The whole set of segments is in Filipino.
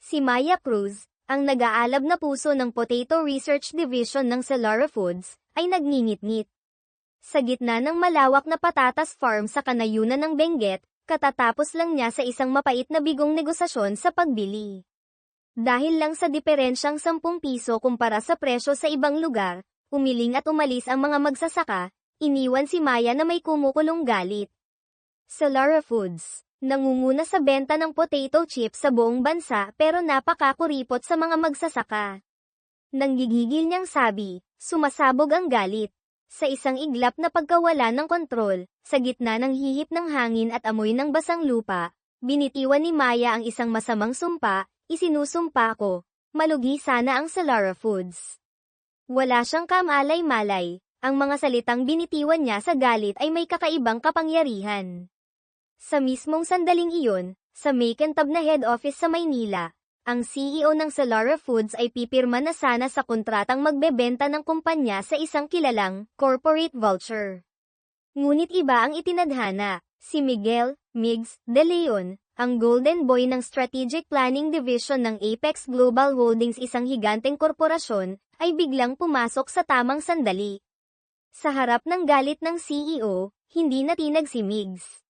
Si Maya Cruz, ang nag-aalab na puso ng Potato Research Division ng Selara Foods, ay nagngingit-ngit. Sa gitna ng malawak na patatas farm sa kanayunan ng Benguet, katatapos lang niya sa isang mapait na bigong negosasyon sa pagbili. Dahil lang sa diferensyang 10 piso kumpara sa presyo sa ibang lugar, umiling at umalis ang mga magsasaka, iniwan si Maya na may kumukulong galit. Selara Foods, nangunguna sa benta ng potato chips sa buong bansa pero napakakuripot sa mga magsasaka. Nanggigigil niyang sabi, sumasabog ang galit. Sa isang iglap na pagkawala ng kontrol, sa gitna ng hihip ng hangin at amoy ng basang lupa, binitiwan ni Maya ang isang masamang sumpa, isinusumpa ko, malugi sana ang Selara Foods. Wala siyang kamalay-malay, ang mga salitang binitiwan niya sa galit ay may kakaibang kapangyarihan. Sa mismong sandaling iyon, sa makintab na head office sa Maynila, ang CEO ng Selara Foods ay pipirma na sana sa kontratang magbebenta ng kumpanya sa isang kilalang corporate vulture. Ngunit iba ang itinadhana, si Miguel Migs De Leon, ang golden boy ng Strategic Planning Division ng Apex Global Holdings, isang higanteng korporasyon, ay biglang pumasok sa tamang sandali. Sa harap ng galit ng CEO, hindi natinag si Migs.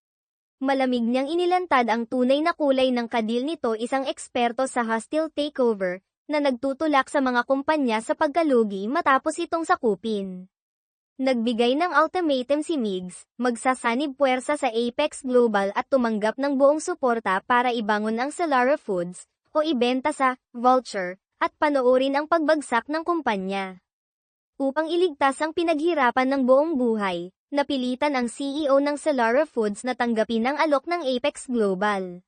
Malamig niyang inilantad ang tunay na kulay ng kadil nito, isang eksperto sa hostile takeover, na nagtutulak sa mga kumpanya sa pagkalugi matapos itong sakupin. Nagbigay ng ultimatum si Migs, magsasanib puwersa sa Apex Global at tumanggap ng buong suporta para ibangon ang Selara Foods, o ibenta sa vulture, at panoorin ang pagbagsak ng kumpanya. Upang iligtas ang pinaghirapan ng buong buhay, napilitan ang CEO ng Selara Foods na tanggapin ang alok ng Apex Global.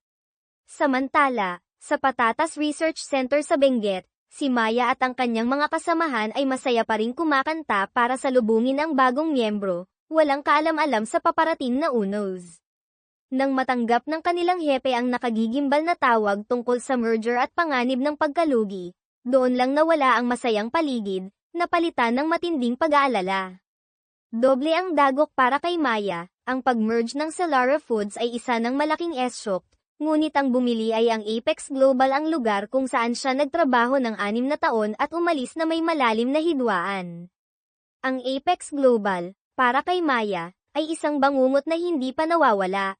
Samantala, sa Patatas Research Center sa Benguet, si Maya at ang kanyang mga kasamahan ay masaya pa ring kumakanta para salubungin ang bagong miyembro, walang kaalam-alam sa paparating na unos. Nang matanggap ng kanilang hepe ang nakagigimbal na tawag tungkol sa merger at panganib ng pagkalugi, doon lang nawala ang masayang paligid, napalitan ng matinding pag-aalala. Doble ang dagok para kay Maya, ang pag-merge ng Selara Foods ay isa ng malaking shock, ngunit ang bumili ay ang Apex Global, ang lugar kung saan siya nagtrabaho ng 6 na taon at umalis na may malalim na hidwaan. Ang Apex Global, para kay Maya, ay isang bangungot na hindi pa nawawala.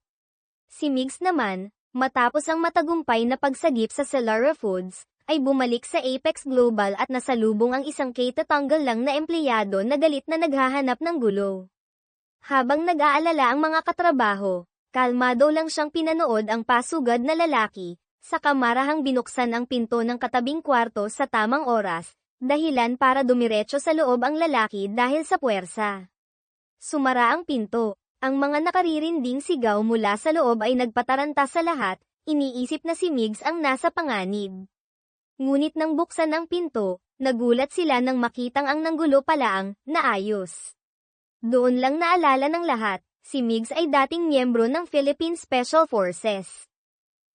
Si Migs naman, matapos ang matagumpay na pagsagip sa Selara Foods, ay bumalik sa Apex Global at nasalubong ang isang katatanggal lang na empleyado na galit na naghahanap ng gulo. Habang nag-aalala ang mga katrabaho, kalmado lang siyang pinanood ang pasugad na lalaki, sa kamarahang binuksan ang pinto ng katabing kwarto sa tamang oras, dahilan para dumiretso sa loob ang lalaki dahil sa puwersa. Sumara ang pinto, ang mga nakaririnding sigaw mula sa loob ay nagpataranta sa lahat, iniisip na si Migs ang nasa panganib. Ngunit nang buksan ang pinto, nagulat sila nang makitang ang nanggulo pala ang naayos. Doon lang naalala ng lahat, si Migs ay dating miyembro ng Philippine Special Forces.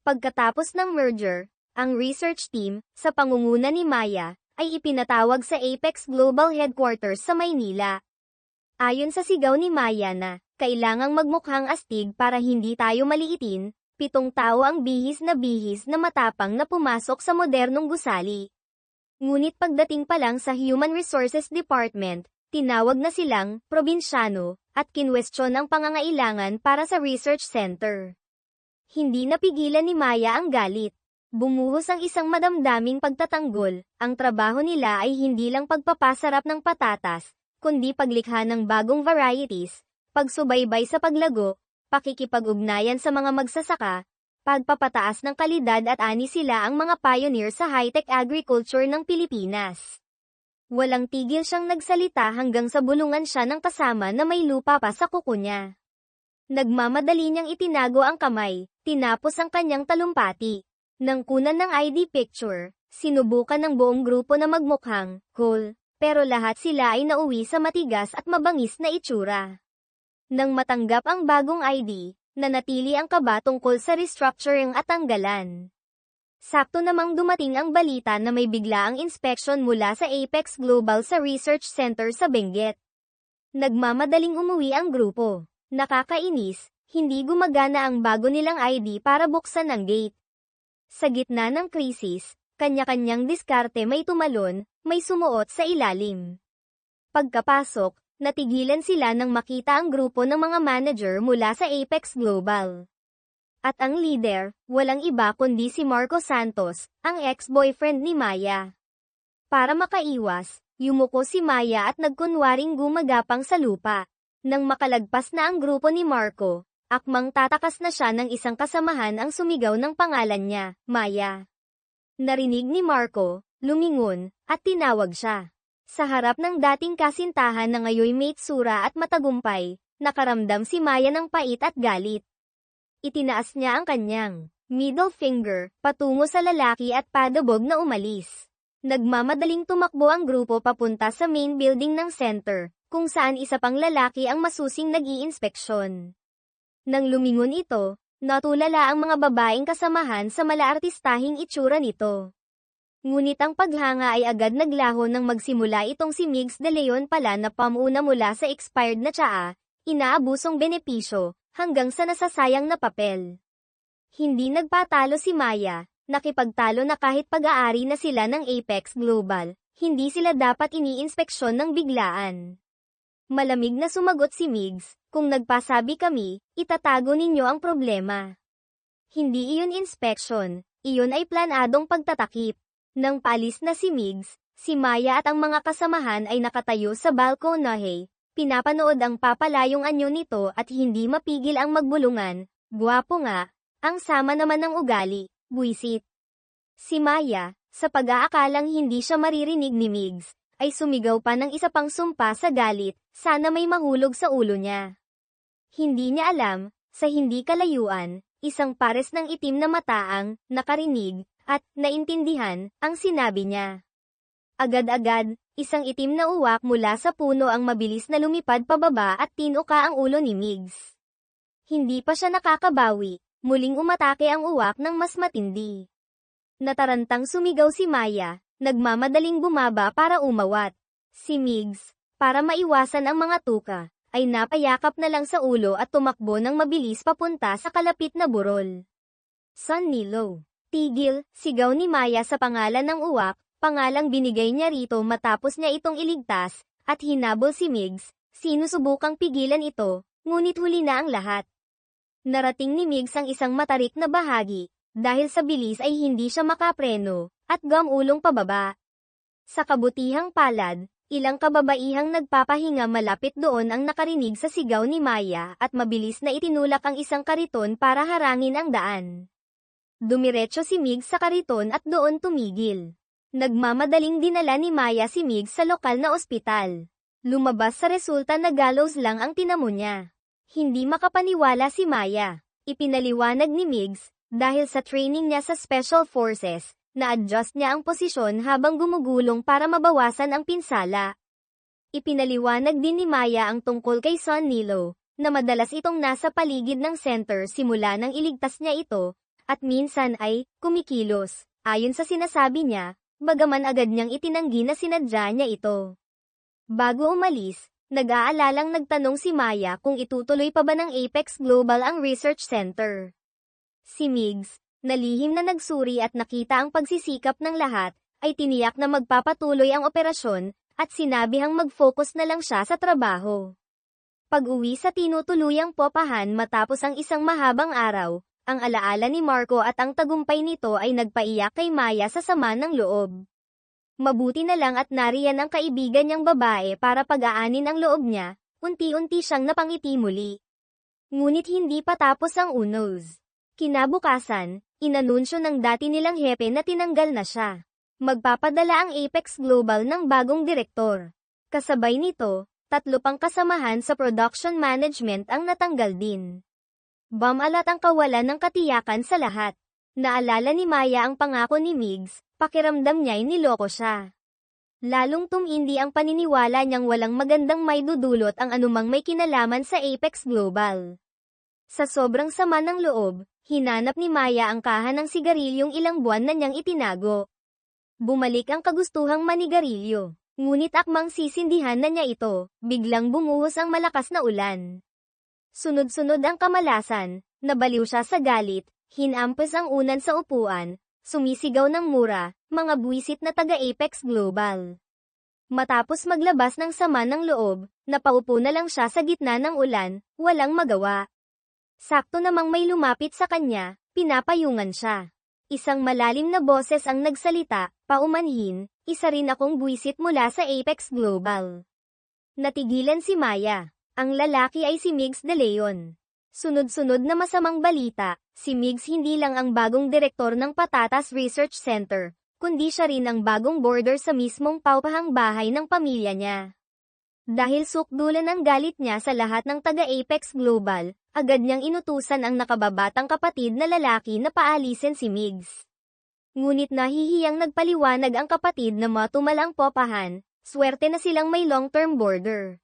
Pagkatapos ng merger, ang research team, sa pangunguna ni Maya, ay ipinatawag sa Apex Global Headquarters sa Maynila. Ayon sa sigaw ni Maya na, kailangang magmukhang astig para hindi tayo maliitin, 7 tao ang bihis na matapang na pumasok sa modernong gusali. Ngunit pagdating pa lang sa Human Resources Department, tinawag na silang probinsyano, at kinwestiyon ang pangangailangan para sa research center. Hindi napigilan ni Maya ang galit. Bumuhos ang isang madamdaming pagtatanggol, ang trabaho nila ay hindi lang pagpapasarap ng patatas, kundi paglikha ng bagong varieties, pagsubaybay sa paglago, pakikipag-ugnayan sa mga magsasaka, pagpapataas ng kalidad at ani sila ang mga pioneer sa high-tech agriculture ng Pilipinas. Walang tigil siyang nagsalita hanggang sa bulungan siya ng kasama na may lupa pa sa kuko niya. Nagmamadali niyang itinago ang kamay, tinapos ang kanyang talumpati. Nang kunan ng ID picture, sinubukan ng buong grupo na magmukhang cool, pero lahat sila ay nauwi sa matigas at mabangis na itsura. Nang matanggap ang bagong ID, nanatili ang kaba tungkol sa restructuring at tanggalan. Sakto namang dumating ang balita na may biglaang inspection mula sa Apex Global sa Research Center sa Benguet. Nagmamadaling umuwi ang grupo. Nakakainis, hindi gumagana ang bago nilang ID para buksan ang gate. Sa gitna ng krisis, kanya-kanyang diskarte may tumalon, may sumuot sa ilalim. Pagkapasok, natigilan sila nang makita ang grupo ng mga manager mula sa Apex Global. At ang leader, walang iba kundi si Marco Santos, ang ex-boyfriend ni Maya. Para makaiwas, yumuko si Maya at nagkunwaring gumagapang sa lupa. Nang makalagpas na ang grupo ni Marco, akmang tatakas na siya ng isang kasamahan ang sumigaw ng pangalan niya, Maya. Narinig ni Marco, lumingon, at tinawag siya. Sa harap ng dating kasintahan na ngayoy may tsura at matagumpay, nakaramdam si Maya ng pait at galit. Itinaas niya ang kanyang middle finger patungo sa lalaki at padabog na umalis. Nagmamadaling tumakbo ang grupo papunta sa main building ng center, kung saan isa pang lalaki ang masusing nag-iinspeksyon. Nang lumingon ito, natulala ang mga babaeng kasamahan sa malaartistahing itsura nito. Ngunit ang paghanga ay agad naglaho nang magsimula itong si Migs de Leon pala na pamuna mula sa expired na tsaa, inaabusong benepisyo, hanggang sa nasasayang na papel. Hindi nagpatalo si Maya, nakipagtalo na kahit pag-aari na sila ng Apex Global, hindi sila dapat iniinspeksyon ng biglaan. Malamig na sumagot si Migs, kung nagpasabi kami, itatago ninyo ang problema. Hindi iyon inspection, iyon ay planadong pagtatakip. Nang paalis na si Migs, si Maya at ang mga kasamahan ay nakatayo sa balkonahe, pinapanood ang papalayong anyo nito at hindi mapigil ang magbulungan, gwapo nga, ang sama naman ng ugali, buwisit. Si Maya, sa pag-aakalang hindi siya maririnig ni Migs, ay sumigaw pa ng isa pang sumpa sa galit, sana may mahulog sa ulo niya. Hindi niya alam, sa hindi kalayuan, isang pares ng itim na mata ang nakarinig, at naintindihan, ang sinabi niya. Agad-agad, isang itim na uwak mula sa puno ang mabilis na lumipad pababa at tinuka ang ulo ni Migs. Hindi pa siya nakakabawi, muling umatake ang uwak ng mas matindi. Natarantang sumigaw si Maya, nagmamadaling bumaba para umawat. Si Migs, para maiwasan ang mga tuka, ay napayakap na lang sa ulo at tumakbo ng mabilis papunta sa kalapit na burol. Son Nilo. Tigil, sigaw ni Maya sa pangalan ng uwak, pangalang binigay niya rito matapos niya itong iligtas, at hinabol si Migs, sinusubukang pigilan ito, ngunit huli na ang lahat. Narating ni Migs ang isang matarik na bahagi, dahil sa bilis ay hindi siya makapreno, at gumulong pababa. Sa kabutihang palad, ilang kababaihang nagpapahinga malapit doon ang nakarinig sa sigaw ni Maya at mabilis na itinulak ang isang kariton para harangin ang daan. Dumiretso si Migs sa kariton at doon tumigil. Nagmamadaling dinala ni Maya si Migs sa lokal na ospital. Lumabas sa resulta na gallows lang ang tinamo niya. Hindi makapaniwala si Maya. Ipinaliwanag ni Migs, dahil sa training niya sa Special Forces, na-adjust niya ang posisyon habang gumugulong para mabawasan ang pinsala. Ipinaliwanag din ni Maya ang tungkol kay Son Nilo, na madalas itong nasa paligid ng center simula nang iligtas niya ito, at minsan ay kumikilos, ayon sa sinasabi niya, bagaman agad niyang itinanggi na sinadya niya ito. Bago umalis, nag-aalalang nagtanong si Maya kung itutuloy pa ba ng Apex Global ang research center. Si Migs, na lihim na nagsuri at nakita ang pagsisikap ng lahat, ay tiniyak na magpapatuloy ang operasyon, at sinabihang mag-focus na lang siya sa trabaho. Pag-uwi sa tinutuluyang popahan matapos ang isang mahabang araw, ang alaala ni Marco at ang tagumpay nito ay nagpaiyak kay Maya sa sama ng loob. Mabuti na lang at nariyan ang kaibigan niyang babae para pag-aanin ang loob niya, unti-unti siyang napangiti muli. Ngunit hindi pa tapos ang unos. Kinabukasan, inanunsyo ng dati nilang hepe na tinanggal na siya. Magpapadala ang Apex Global ng bagong direktor. Kasabay nito, 3 pang kasamahan sa production management ang natanggal din. Bumalat ang kawalan ng katiyakan sa lahat. Naalala ni Maya ang pangako ni Migs, pakiramdam niya'y niloko siya. Lalong tumindi ang paniniwala niyang walang magandang maidudulot ang anumang may kinalaman sa Apex Global. Sa sobrang sama ng loob, hinanap ni Maya ang kahan ng sigarilyong ilang buwan na niyang itinago. Bumalik ang kagustuhang manigarilyo, ngunit akmang sisindihan na niya ito, biglang bumuhos ang malakas na ulan. Sunod-sunod ang kamalasan, nabaliw siya sa galit, Hinampas ang unan sa upuan, sumisigaw ng mura, mga buwisit na taga-Apex Global. Matapos maglabas ng sama ng loob, napaupo na lang siya sa gitna ng ulan, walang magawa. Sakto namang may lumapit sa kanya, pinapayungan siya. Isang malalim na boses ang nagsalita, paumanhin, isa rin akong buwisit mula sa Apex Global. Natigilan si Maya. Ang lalaki ay si Migs De Leon. Sunod-sunod na masamang balita, si Migs hindi lang ang bagong direktor ng Patatas Research Center, kundi siya rin ang bagong boarder sa mismong paupahang bahay ng pamilya niya. Dahil sukdulan ang galit niya sa lahat ng taga-Apex Global, agad niyang inutusan ang nakababatang kapatid na lalaki na paalisin si Migs. Ngunit nahihiyang nagpaliwanag ang kapatid na matumal ang popahan, swerte na silang may long-term boarder.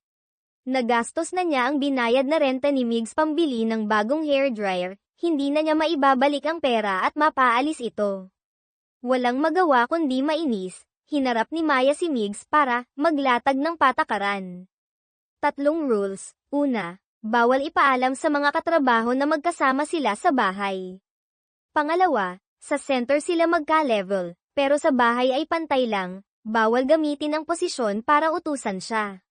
Nagastos na niya ang binayad na renta ni Migs pambili ng bagong hairdryer, hindi na niya maibabalik ang pera at mapaalis ito. Walang magawa kundi mainis, hinarap ni Maya si Migs para maglatag ng patakaran. 3 rules. Una, bawal ipaalam sa mga katrabaho na magkasama sila sa bahay. Pangalawa, sa center sila magka-level, pero sa bahay ay pantay lang, bawal gamitin ang posisyon para utusan siya.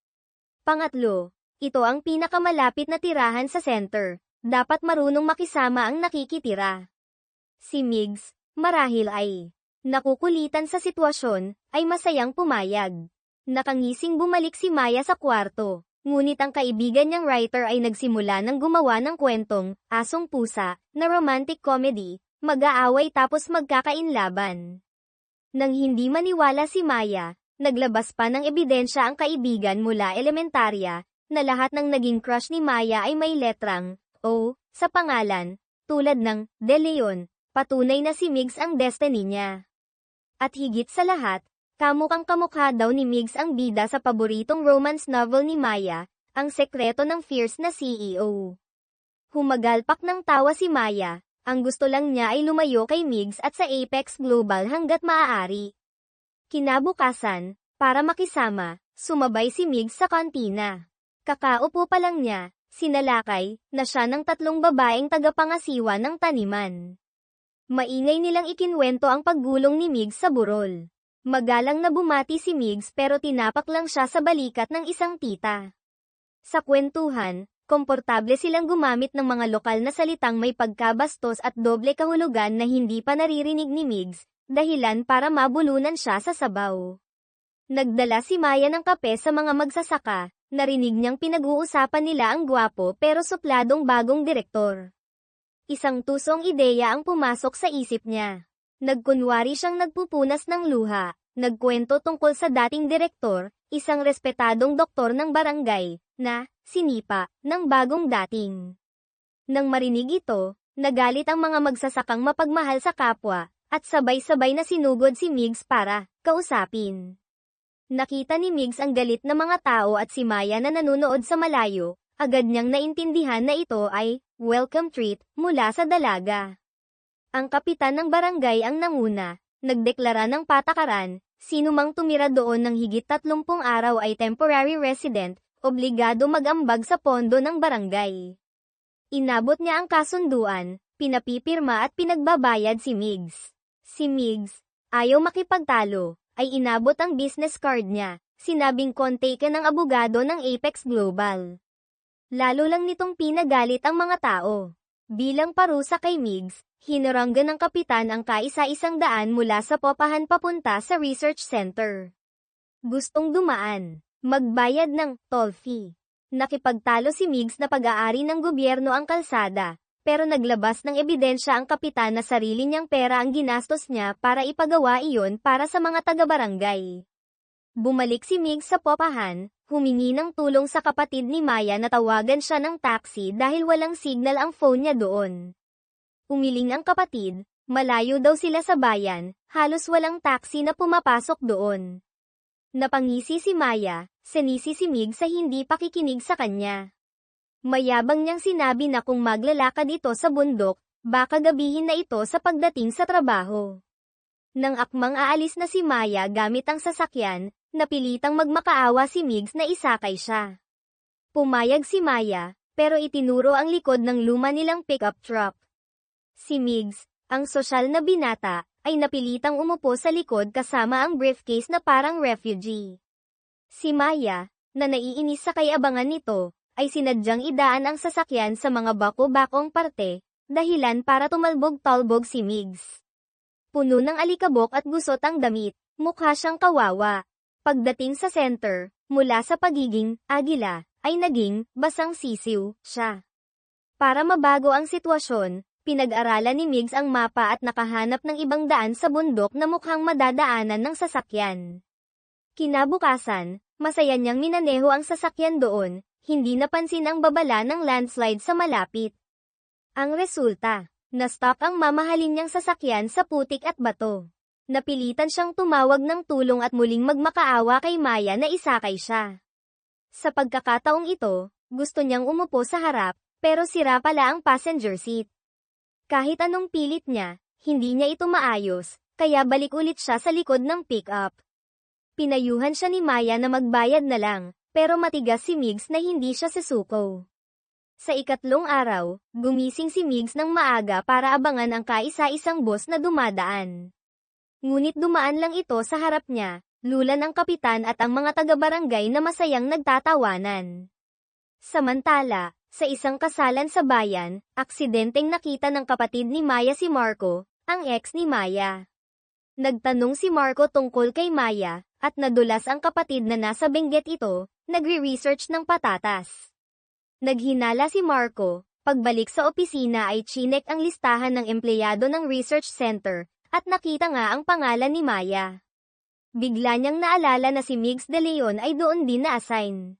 Pangatlo, ito ang pinakamalapit na tirahan sa center, dapat marunong makisama ang nakikitira. Si Migs, marahil ay nakukulitan sa sitwasyon, ay masayang pumayag. Nakangising bumalik si Maya sa kwarto, ngunit ang kaibigan niyang writer ay nagsimula ng gumawa ng kwentong, Asong Pusa, na romantic comedy, mag-aaway tapos magkakainlaban. Nang hindi maniwala si Maya, naglabas pa ng ebidensya ang kaibigan mula elementarya, na lahat ng naging crush ni Maya ay may letrang O sa pangalan, tulad ng De Leon, patunay na si Migs ang destiny niya. At higit sa lahat, kamukhang kamukha daw ni Migs ang bida sa paboritong romance novel ni Maya, Ang Sekreto ng Fierce na CEO. Humagalpak ng tawa si Maya, ang gusto lang niya ay lumayo kay Migs at sa Apex Global hanggat maaari. Kinabukasan, para makisama, sumabay si Migs sa kantina. Kakaupo pa lang niya, sinalakay, na siya ng 3 babaeng tagapangasiwa ng taniman. Maingay nilang ikinwento ang paggulong ni Migs sa burol. Magalang na bumati si Migs pero tinapak lang siya sa balikat ng isang tita. Sa kwentuhan, komportable silang gumamit ng mga lokal na salitang may pagkabastos at doble kahulugan na hindi pa naririnig ni Migs, dahilan para mabulunan siya sa sabaw. Nagdala si Maya ng kape sa mga magsasaka, narinig niyang pinag-uusapan nila ang gwapo pero supladong bagong direktor. Isang tusong ideya ang pumasok sa isip niya. Nagkunwari siyang nagpupunas ng luha, nagkwento tungkol sa dating direktor, isang respetadong doktor ng barangay, na sinipa ng bagong dating. Nang marinig ito, nagalit ang mga magsasakang mapagmahal sa kapwa, at sabay-sabay na sinugod si Migs para kausapin. Nakita ni Migs ang galit na mga tao at si Maya na nanunood sa malayo, agad niyang naintindihan na ito ay welcome treat mula sa dalaga. Ang kapitan ng barangay ang nanguna, nagdeklara ng patakaran, sino mang tumira doon ng higit 30 araw ay temporary resident, obligado mag-ambag sa pondo ng barangay. Inabot niya ang kasunduan, pinapipirma at pinagbabayad si Migs. Si Migs, ayaw makipagtalo, ay inabot ang business card niya, sinabing kontaken ng abogado ng Apex Global. Lalo lang nitong pinagalit ang mga tao. Bilang parusa kay Migs, hinaranggan ng kapitan ang kaisa-isang daan mula sa popahan papunta sa research center. Gustong dumaan, magbayad ng toll fee. Nakipagtalo si Migs na pag-aari ng gobyerno ang kalsada, pero naglabas ng ebidensya ang kapitan na sarili niyang pera ang ginastos niya para ipagawa iyon para sa mga taga-barangay. Bumalik si Migs sa popahan, humingi ng tulong sa kapatid ni Maya na tawagan siya ng taxi dahil walang signal ang phone niya doon. Umiling ang kapatid, malayo daw sila sa bayan, halos walang taxi na pumapasok doon. Napangisi si Maya, sinisi si Migs sa hindi pakikinig sa kanya. Mayabang niyang sinabi na kung maglalakad ito sa bundok, baka gabihin na ito sa pagdating sa trabaho. Nang akmang aalis na si Maya gamit ang sasakyan, napilitang magmakaawa si Migs na isakay siya. Pumayag si Maya, pero itinuro ang likod ng luma nilang pickup truck. Si Migs, ang sosyal na binata, ay napilitang umupo sa likod kasama ang briefcase na parang refugee. Si Maya, na naiinis sa kayabangan nito, ay sinadyang idaan ang sasakyan sa mga bako-bakong parte, dahilan para tumalbog-talbog si Migs. Puno ng alikabok at gusot ang damit, mukha siyang kawawa. Pagdating sa center, mula sa pagiging agila, ay naging basang sisiw siya. Para mabago ang sitwasyon, pinag-aralan ni Migs ang mapa at nakahanap ng ibang daan sa bundok na mukhang madadaanan ng sasakyan. Kinabukasan, masaya niyang minaneho ang sasakyan doon, hindi napansin ang babala ng landslide sa malapit. Ang resulta, na-stop ang mamahalin niyang sasakyan sa putik at bato. Napilitan siyang tumawag ng tulong at muling magmakaawa kay Maya na isakay siya. Sa pagkakataong ito, gusto niyang umupo sa harap, pero sira pala ang passenger seat. Kahit anong pilit niya, hindi niya ito maayos, kaya balik ulit siya sa likod ng pick-up. Pinayuhan siya ni Maya na magbayad na lang, pero matigas si Migs na hindi siya susuko. Sa ikatlong araw, gumising si Migs ng maaga para abangan ang kaisa-isang bus na dumadaan. Ngunit dumaan lang ito sa harap niya, lulan ang kapitan at ang mga taga-barangay na masayang nagtatawanan. Samantala, sa isang kasalan sa bayan, aksidenteng nakita ng kapatid ni Maya si Marco, ang ex ni Maya. Nagtanong si Marco tungkol kay Maya, at nadulas ang kapatid na nasa Benguet ito, nagre-research ng patatas. Naghinala si Marco, pagbalik sa opisina ay chinek ang listahan ng empleyado ng research center, at nakita nga ang pangalan ni Maya. Bigla niyang naalala na si Migs de Leon ay doon din na-assign.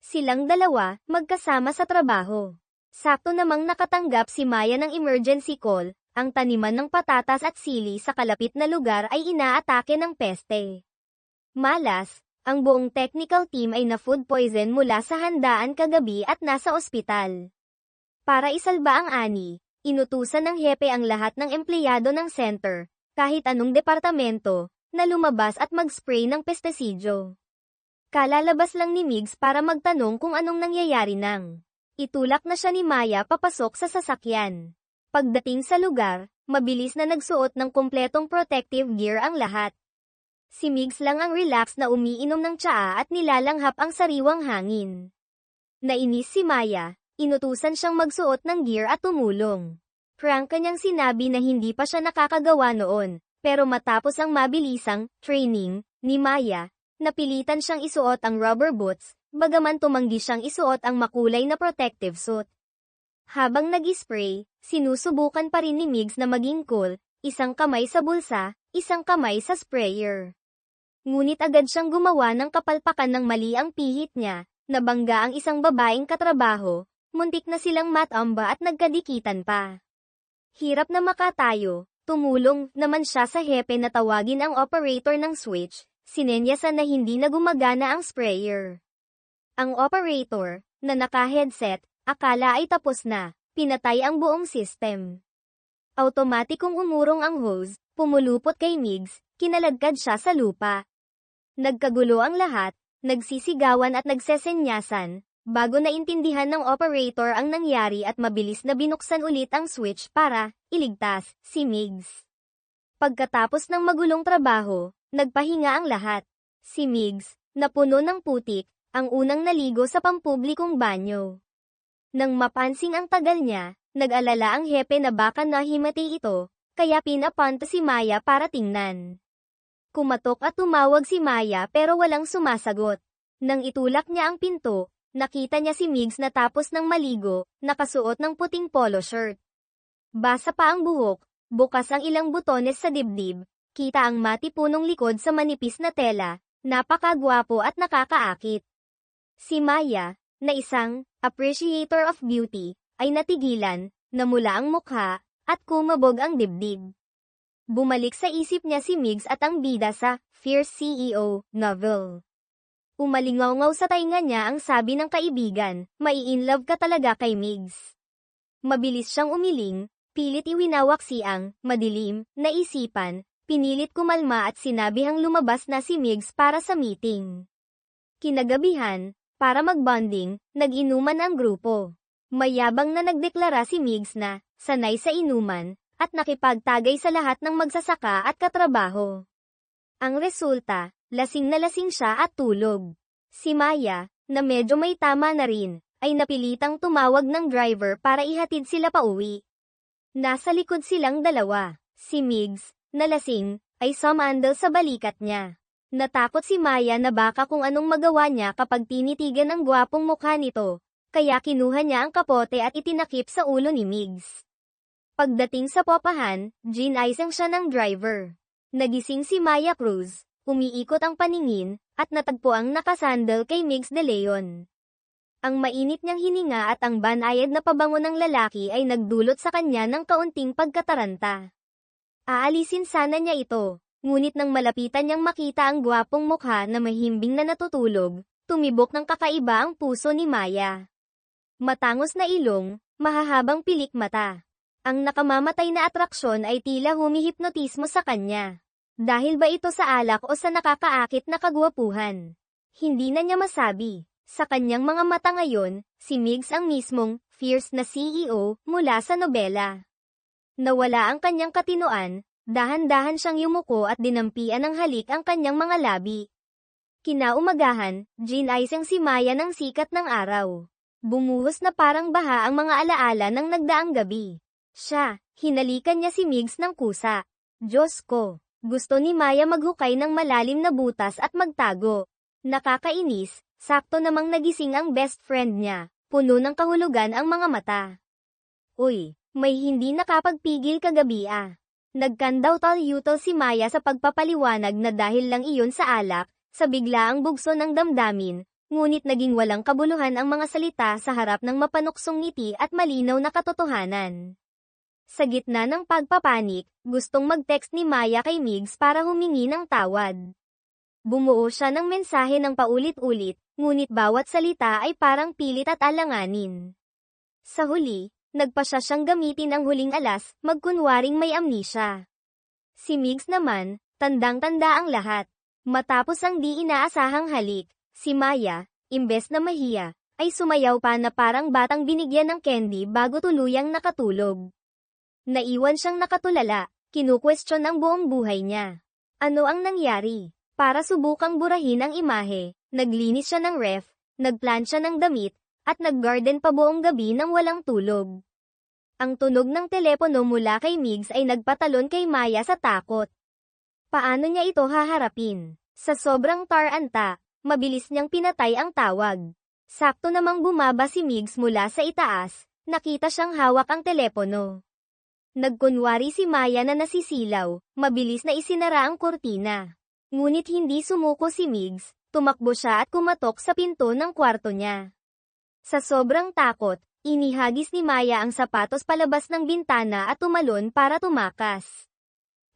Silang dalawa, magkasama sa trabaho. Sakto namang nakatanggap si Maya ng emergency call, ang taniman ng patatas at sili sa kalapit na lugar ay inaatake ng peste. Malas, ang buong technical team ay na-food poison mula sa handaan kagabi at nasa ospital. Para isalba ang ani, inutusan ng hepe ang lahat ng empleyado ng center, kahit anong departamento, na lumabas at mag-spray ng pestisidyo. Kalalabas lang ni Migs para magtanong kung anong nangyayari nang itulak na siya ni Maya papasok sa sasakyan. Pagdating sa lugar, mabilis na nagsuot ng kumpletong protective gear ang lahat. Si Migs lang ang relax na umiinom ng tsaa at nilalanghap ang sariwang hangin. Nainis si Maya, inutusan siyang magsuot ng gear at tumulong. Frank kanyang sinabi na hindi pa siya nakakagawa noon, pero matapos ang mabilisang training ni Maya, napilitan siyang isuot ang rubber boots, bagaman tumanggi siyang isuot ang makulay na protective suit. Habang nag-spray, sinusubukan pa rin ni Migs na maging cool, isang kamay sa bulsa, isang kamay sa sprayer. Ngunit agad siyang gumawa ng kapalpakan ng mali ang pihit niya, nabangga ang isang babaeng katrabaho, muntik na silang matamba at nagkadikitan pa. Hirap na makatayo, tumulong naman siya sa hepe na tawagin ang operator ng switch, sinenyasan na hindi na gumagana ang sprayer. Ang operator, na naka-headset, akala ay tapos na, pinatay ang buong system. Automatikong umurong ang hose, pumulupot kay Migs, kinaladkad siya sa lupa. Nagkagulo ang lahat, nagsisigawan at nagsesenyasan, bago naintindihan ng operator ang nangyari at mabilis na binuksan ulit ang switch para iligtas si Migs. Pagkatapos ng magulong trabaho, nagpahinga ang lahat. Si Migs, na puno ng putik, ang unang naligo sa pampublikong banyo. Nang mapansing ang tagal niya, nag-alala ang hepe na baka nahimati ito, kaya pinapunta si Maya para tingnan. Kumatok at tumawag si Maya pero walang sumasagot. Nang itulak niya ang pinto, nakita niya si Migs na tapos ng maligo, nakasuot ng puting polo shirt. Basa pa ang buhok, bukas ang ilang butones sa dibdib, kita ang matipunong likod sa manipis na tela, napakagwapo at nakakaakit. Si Maya, na isang appreciator of beauty, ay natigilan, namula ang mukha, at kumabog ang dibdib. Bumalik sa isip niya si Migs at ang bida sa Fierce CEO novel. Umalingaw-ngaw sa tainga niya ang sabi ng kaibigan, mai-inlove ka talaga kay Migs. Mabilis siyang umiling, pilit iwinawak siyang madilim na isipan, pinilit kumalma at sinabihang lumabas na si Migs para sa meeting. Kinagabihan, para mag-bonding, nag-inuman ang grupo. Mayabang na nagdeklara si Migs na, sanay sa inuman, at nakipagtagay sa lahat ng magsasaka at katrabaho. Ang resulta, lasing na lasing siya at tulog. Si Maya, na medyo may tama na rin, ay napilitang tumawag ng driver para ihatid sila pauwi. Nasa likod silang dalawa. Si Migs, na lasing, ay sumandal sa balikat niya. Natakot si Maya na baka kung anong magawa niya kapag tinitigan ang gwapong mukha nito, kaya kinuha niya ang kapote at itinakip sa ulo ni Migs. Pagdating sa popahan, ginaisang siya ng driver. Nagising si Maya Cruz, umiikot ang paningin, at natagpuang nakasandal kay Migs de Leon. Ang mainit niyang hininga at ang banayad na pabango ng lalaki ay nagdulot sa kanya ng kaunting pagkataranta. Aalisin sana niya ito, ngunit nang malapitan niyang makita ang gwapong mukha na mahimbing na natutulog, tumibok ng kakaiba ang puso ni Maya. Matangos na ilong, mahahabang pilik mata. Ang nakamamatay na atraksyon ay tila humihipnotismo sa kanya. Dahil ba ito sa alak o sa nakakaakit na kagwapuhan? Hindi na niya masabi. Sa kanyang mga mata ngayon, si Migs ang mismong, fierce na CEO, mula sa nobela. Nawala ang kanyang katinoan, dahan-dahan siyang yumuko at dinampian ng halik ang kanyang mga labi. Kinaumagahan, ginaisang si Maya ng sikat ng araw. Bumuhos na parang baha ang mga alaala ng nagdaang gabi. Siya, hinalikan niya si Migs ng kusa. Diyos ko, gusto ni Maya maghukay ng malalim na butas at magtago. Nakakainis, sakto namang nagising ang best friend niya, puno ng kahulugan ang mga mata. Uy, may hindi nakapagpigil kagabi ah. Nagkandaw-tal-yutal si Maya sa pagpapaliwanag na dahil lang iyon sa alak, sa biglaang bugso ng damdamin, ngunit naging walang kabuluhan ang mga salita sa harap ng mapanuksong ngiti at malinaw na katotohanan. Sa gitna ng pagpapanik, gustong mag-text ni Maya kay Migs para humingi ng tawad. Bumuo siya ng mensahe ng paulit-ulit, ngunit bawat salita ay parang pilit at alanganin. Sa huli, nagpasya siyang gamitin ang huling alas, magkunwaring may amnesia. Si Migs naman, tandang-tanda ang lahat. Matapos ang di inaasahang halik, si Maya, imbes na mahiya, ay sumayaw pa na parang batang binigyan ng candy bago tuluyang nakatulog. Naiwan siyang nakatulala, kinukwestiyon ang buong buhay niya. Ano ang nangyari? Para subukang burahin ang imahe, naglinis siya ng ref, nagplansya ng damit, at naggarden pa buong gabi nang walang tulog. Ang tunog ng telepono mula kay Migs ay nagpatalon kay Maya sa takot. Paano niya ito haharapin? Sa sobrang taranta, mabilis niyang pinatay ang tawag. Sakto namang bumaba si Migs mula sa itaas, nakita siyang hawak ang telepono. Nagkunwari si Maya na nasisilaw, mabilis na isinara ang kurtina. Ngunit hindi sumuko si Migs, tumakbo siya at kumatok sa pinto ng kwarto niya. Sa sobrang takot, inihagis ni Maya ang sapatos palabas ng bintana at tumalon para tumakas.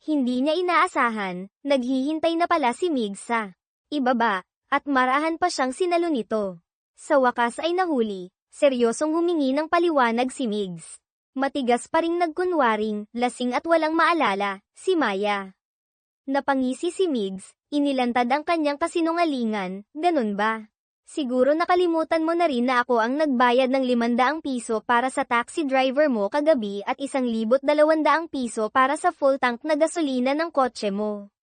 Hindi niya inaasahan, naghihintay na pala si Migs sa ibaba, at marahan pa siyang sinalo nito. Sa wakas ay nahuli, seryosong humingi ng paliwanag si Migs. Matigas pa ring nagkunwaring, lasing at walang maalala, si Maya. Napangisi si Migs, inilantad ang kanyang kasinungalingan, ganun ba? Siguro nakalimutan mo na rin na ako ang nagbayad ng 500 piso para sa taxi driver mo kagabi at 1,200 piso para sa full tank na gasolina ng kotse mo.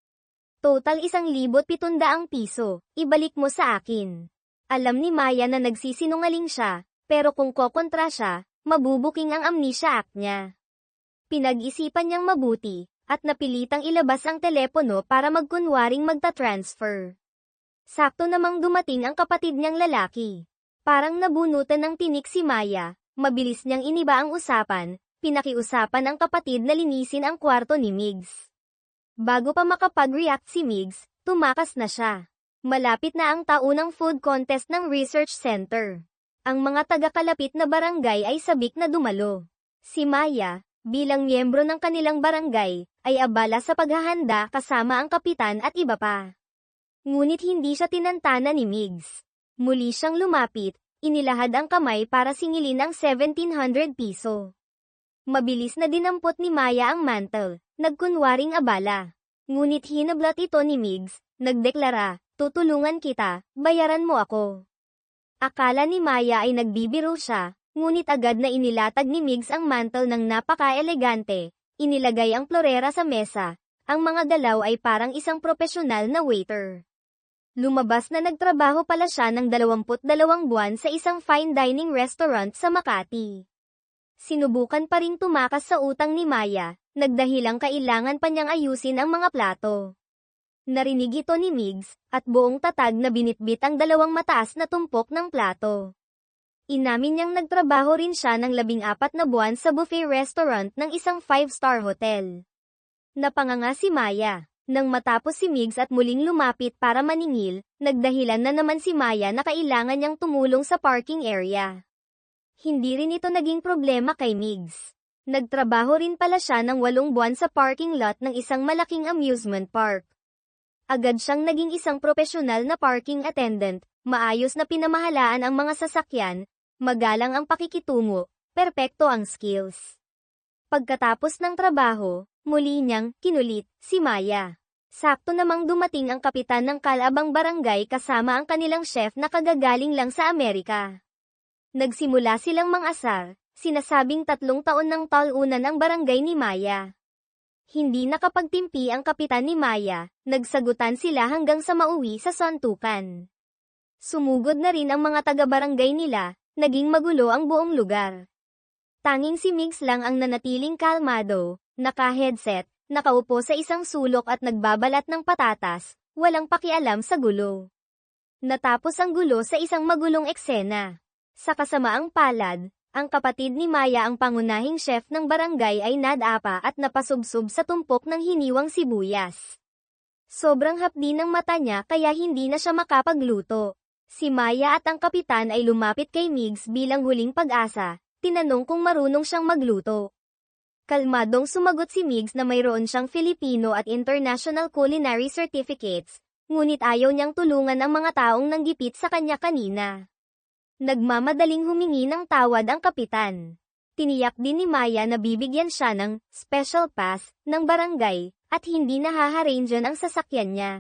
Total 1,700 piso, ibalik mo sa akin. Alam ni Maya na nagsisinungaling siya, pero kung kokontra siya, mabubuking ang amnesia act niya. Pinag-isipan niyang mabuti, at napilitang ilabas ang telepono para magkunwaring magta-transfer. Sakto namang dumating ang kapatid niyang lalaki. Parang nabunutan ng tinik si Maya, mabilis niyang iniba ang usapan, pinakiusapan ang kapatid na linisin ang kwarto ni Migs. Bago pa makapag-react si Migs, tumakas na siya. Malapit na ang taunang food contest ng research center. Ang mga taga-kalapit na barangay ay sabik na dumalo. Si Maya, bilang miyembro ng kanilang barangay, ay abala sa paghahanda kasama ang kapitan at iba pa. Ngunit hindi siya tinantana ni Migs. Muli siyang lumapit, inilahad ang kamay para singilin ang 1,700 piso. Mabilis na dinampot ni Maya ang mantle, nagkunwaring abala. Ngunit hinablat ito ni Migs, nagdeklara, tutulungan kita, bayaran mo ako. Akala ni Maya ay nagbibiro siya, Ngunit agad na inilatag ni Migs ang mantle ng napaka-elegante, inilagay ang florera sa mesa, ang mga galaw ay parang isang propesyonal na waiter. Lumabas na nagtrabaho pala siya ng 22 buwan sa isang fine dining restaurant sa Makati. Sinubukan pa ring tumakas sa utang ni Maya, nagdahilang kailangan pa niyang ayusin ang mga plato. Narinig ito ni Migs, at buong tatag na binitbit ang 2 mataas na tumpok ng plato. Inamin niyang nagtrabaho rin siya ng 14 na buwan sa buffet restaurant ng isang 5-star hotel. Napanganga si Maya. Nang matapos si Migs at muling lumapit para maningil, nagdahilan na naman si Maya na kailangan niyang tumulong sa parking area. Hindi rin ito naging problema kay Migs. Nagtrabaho rin pala siya ng 8 buwan sa parking lot ng isang malaking amusement park. Agad siyang naging isang propesyonal na parking attendant, maayos na pinamahalaan ang mga sasakyan, magalang ang pakikitungo, perpekto ang skills. Pagkatapos ng trabaho, muli niyang kinulit si Maya. Sakto namang dumating ang kapitan ng Calabang Barangay kasama ang kanilang chef na kagagaling lang sa Amerika. Nagsimula silang mangasar, sinasabing 3 taon ng talunan ang barangay ni Maya. Hindi nakapagtimpi ang kapitan ni Maya, nagsagutan sila hanggang sa mauwi sa suntukan. Sumugod na rin ang mga taga-barangay nila, naging magulo ang buong lugar. Tanging si Migs lang ang nanatiling kalmado, naka-headset, nakaupo sa isang sulok at nagbabalat ng patatas, walang pakialam sa gulo. Natapos ang gulo sa isang magulong eksena. Sa kasamaang palad, ang kapatid ni Maya ang pangunahing chef ng barangay ay nadapa at napasubsob sa tumpok ng hiniwang sibuyas. Sobrang hapdi ng mata niya kaya hindi na siya makapagluto. Si Maya at ang kapitan ay lumapit kay Migs bilang huling pag-asa, tinanong kung marunong siyang magluto. Kalmadong sumagot si Migs na mayroon siyang Filipino at International Culinary Certificates, ngunit ayaw niyang tulungan ang mga taong nanggipit sa kanya kanina. Nagmamadaling humingi ng tawad ang kapitan. Tiniyak din ni Maya na bibigyan siya ng special pass ng barangay at hindi nahaharangyan ang sasakyan niya.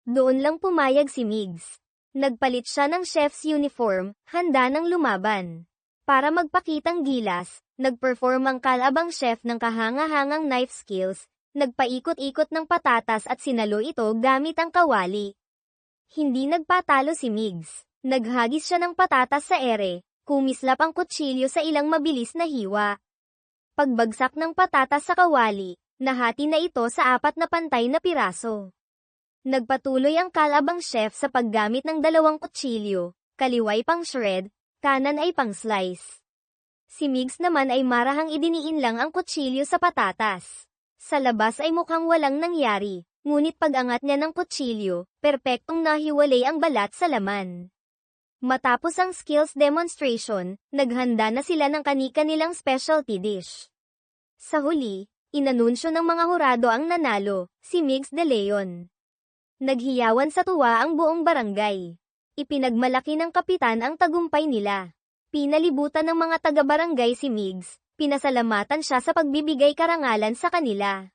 Doon lang pumayag si Migs. Nagpalit siya ng chef's uniform, handa ng lumaban. Para magpakitang gilas, nagperform ang Calabang chef ng kahanga-hangang knife skills, nagpaikot-ikot ng patatas at sinalo ito gamit ang kawali. Hindi nagpatalo si Migs. Naghagis siya ng patatas sa ere, kumislap ang kutsilyo sa ilang mabilis na hiwa. Pagbagsak ng patatas sa kawali, nahati na ito sa 4 na pantay na piraso. Nagpatuloy ang Calabang chef sa paggamit ng 2 kutsilyo, kaliway pang shred, kanan ay pang slice. Si Migs naman ay marahang idiniin lang ang kutsilyo sa patatas. Sa labas ay mukhang walang nangyari, ngunit pag-angat niya ng kutsilyo, perpektong nahiwalay ang balat sa laman. Matapos ang skills demonstration, naghanda na sila ng kani-kanilang specialty dish. Sa huli, inanunsyo ng mga hurado ang nanalo, si Migs de Leon. Naghiyawan sa tuwa ang buong barangay. Ipinagmalaki ng kapitan ang tagumpay nila. Pinalibutan ng mga taga-barangay si Migs, pinasalamatan siya sa pagbibigay karangalan sa kanila.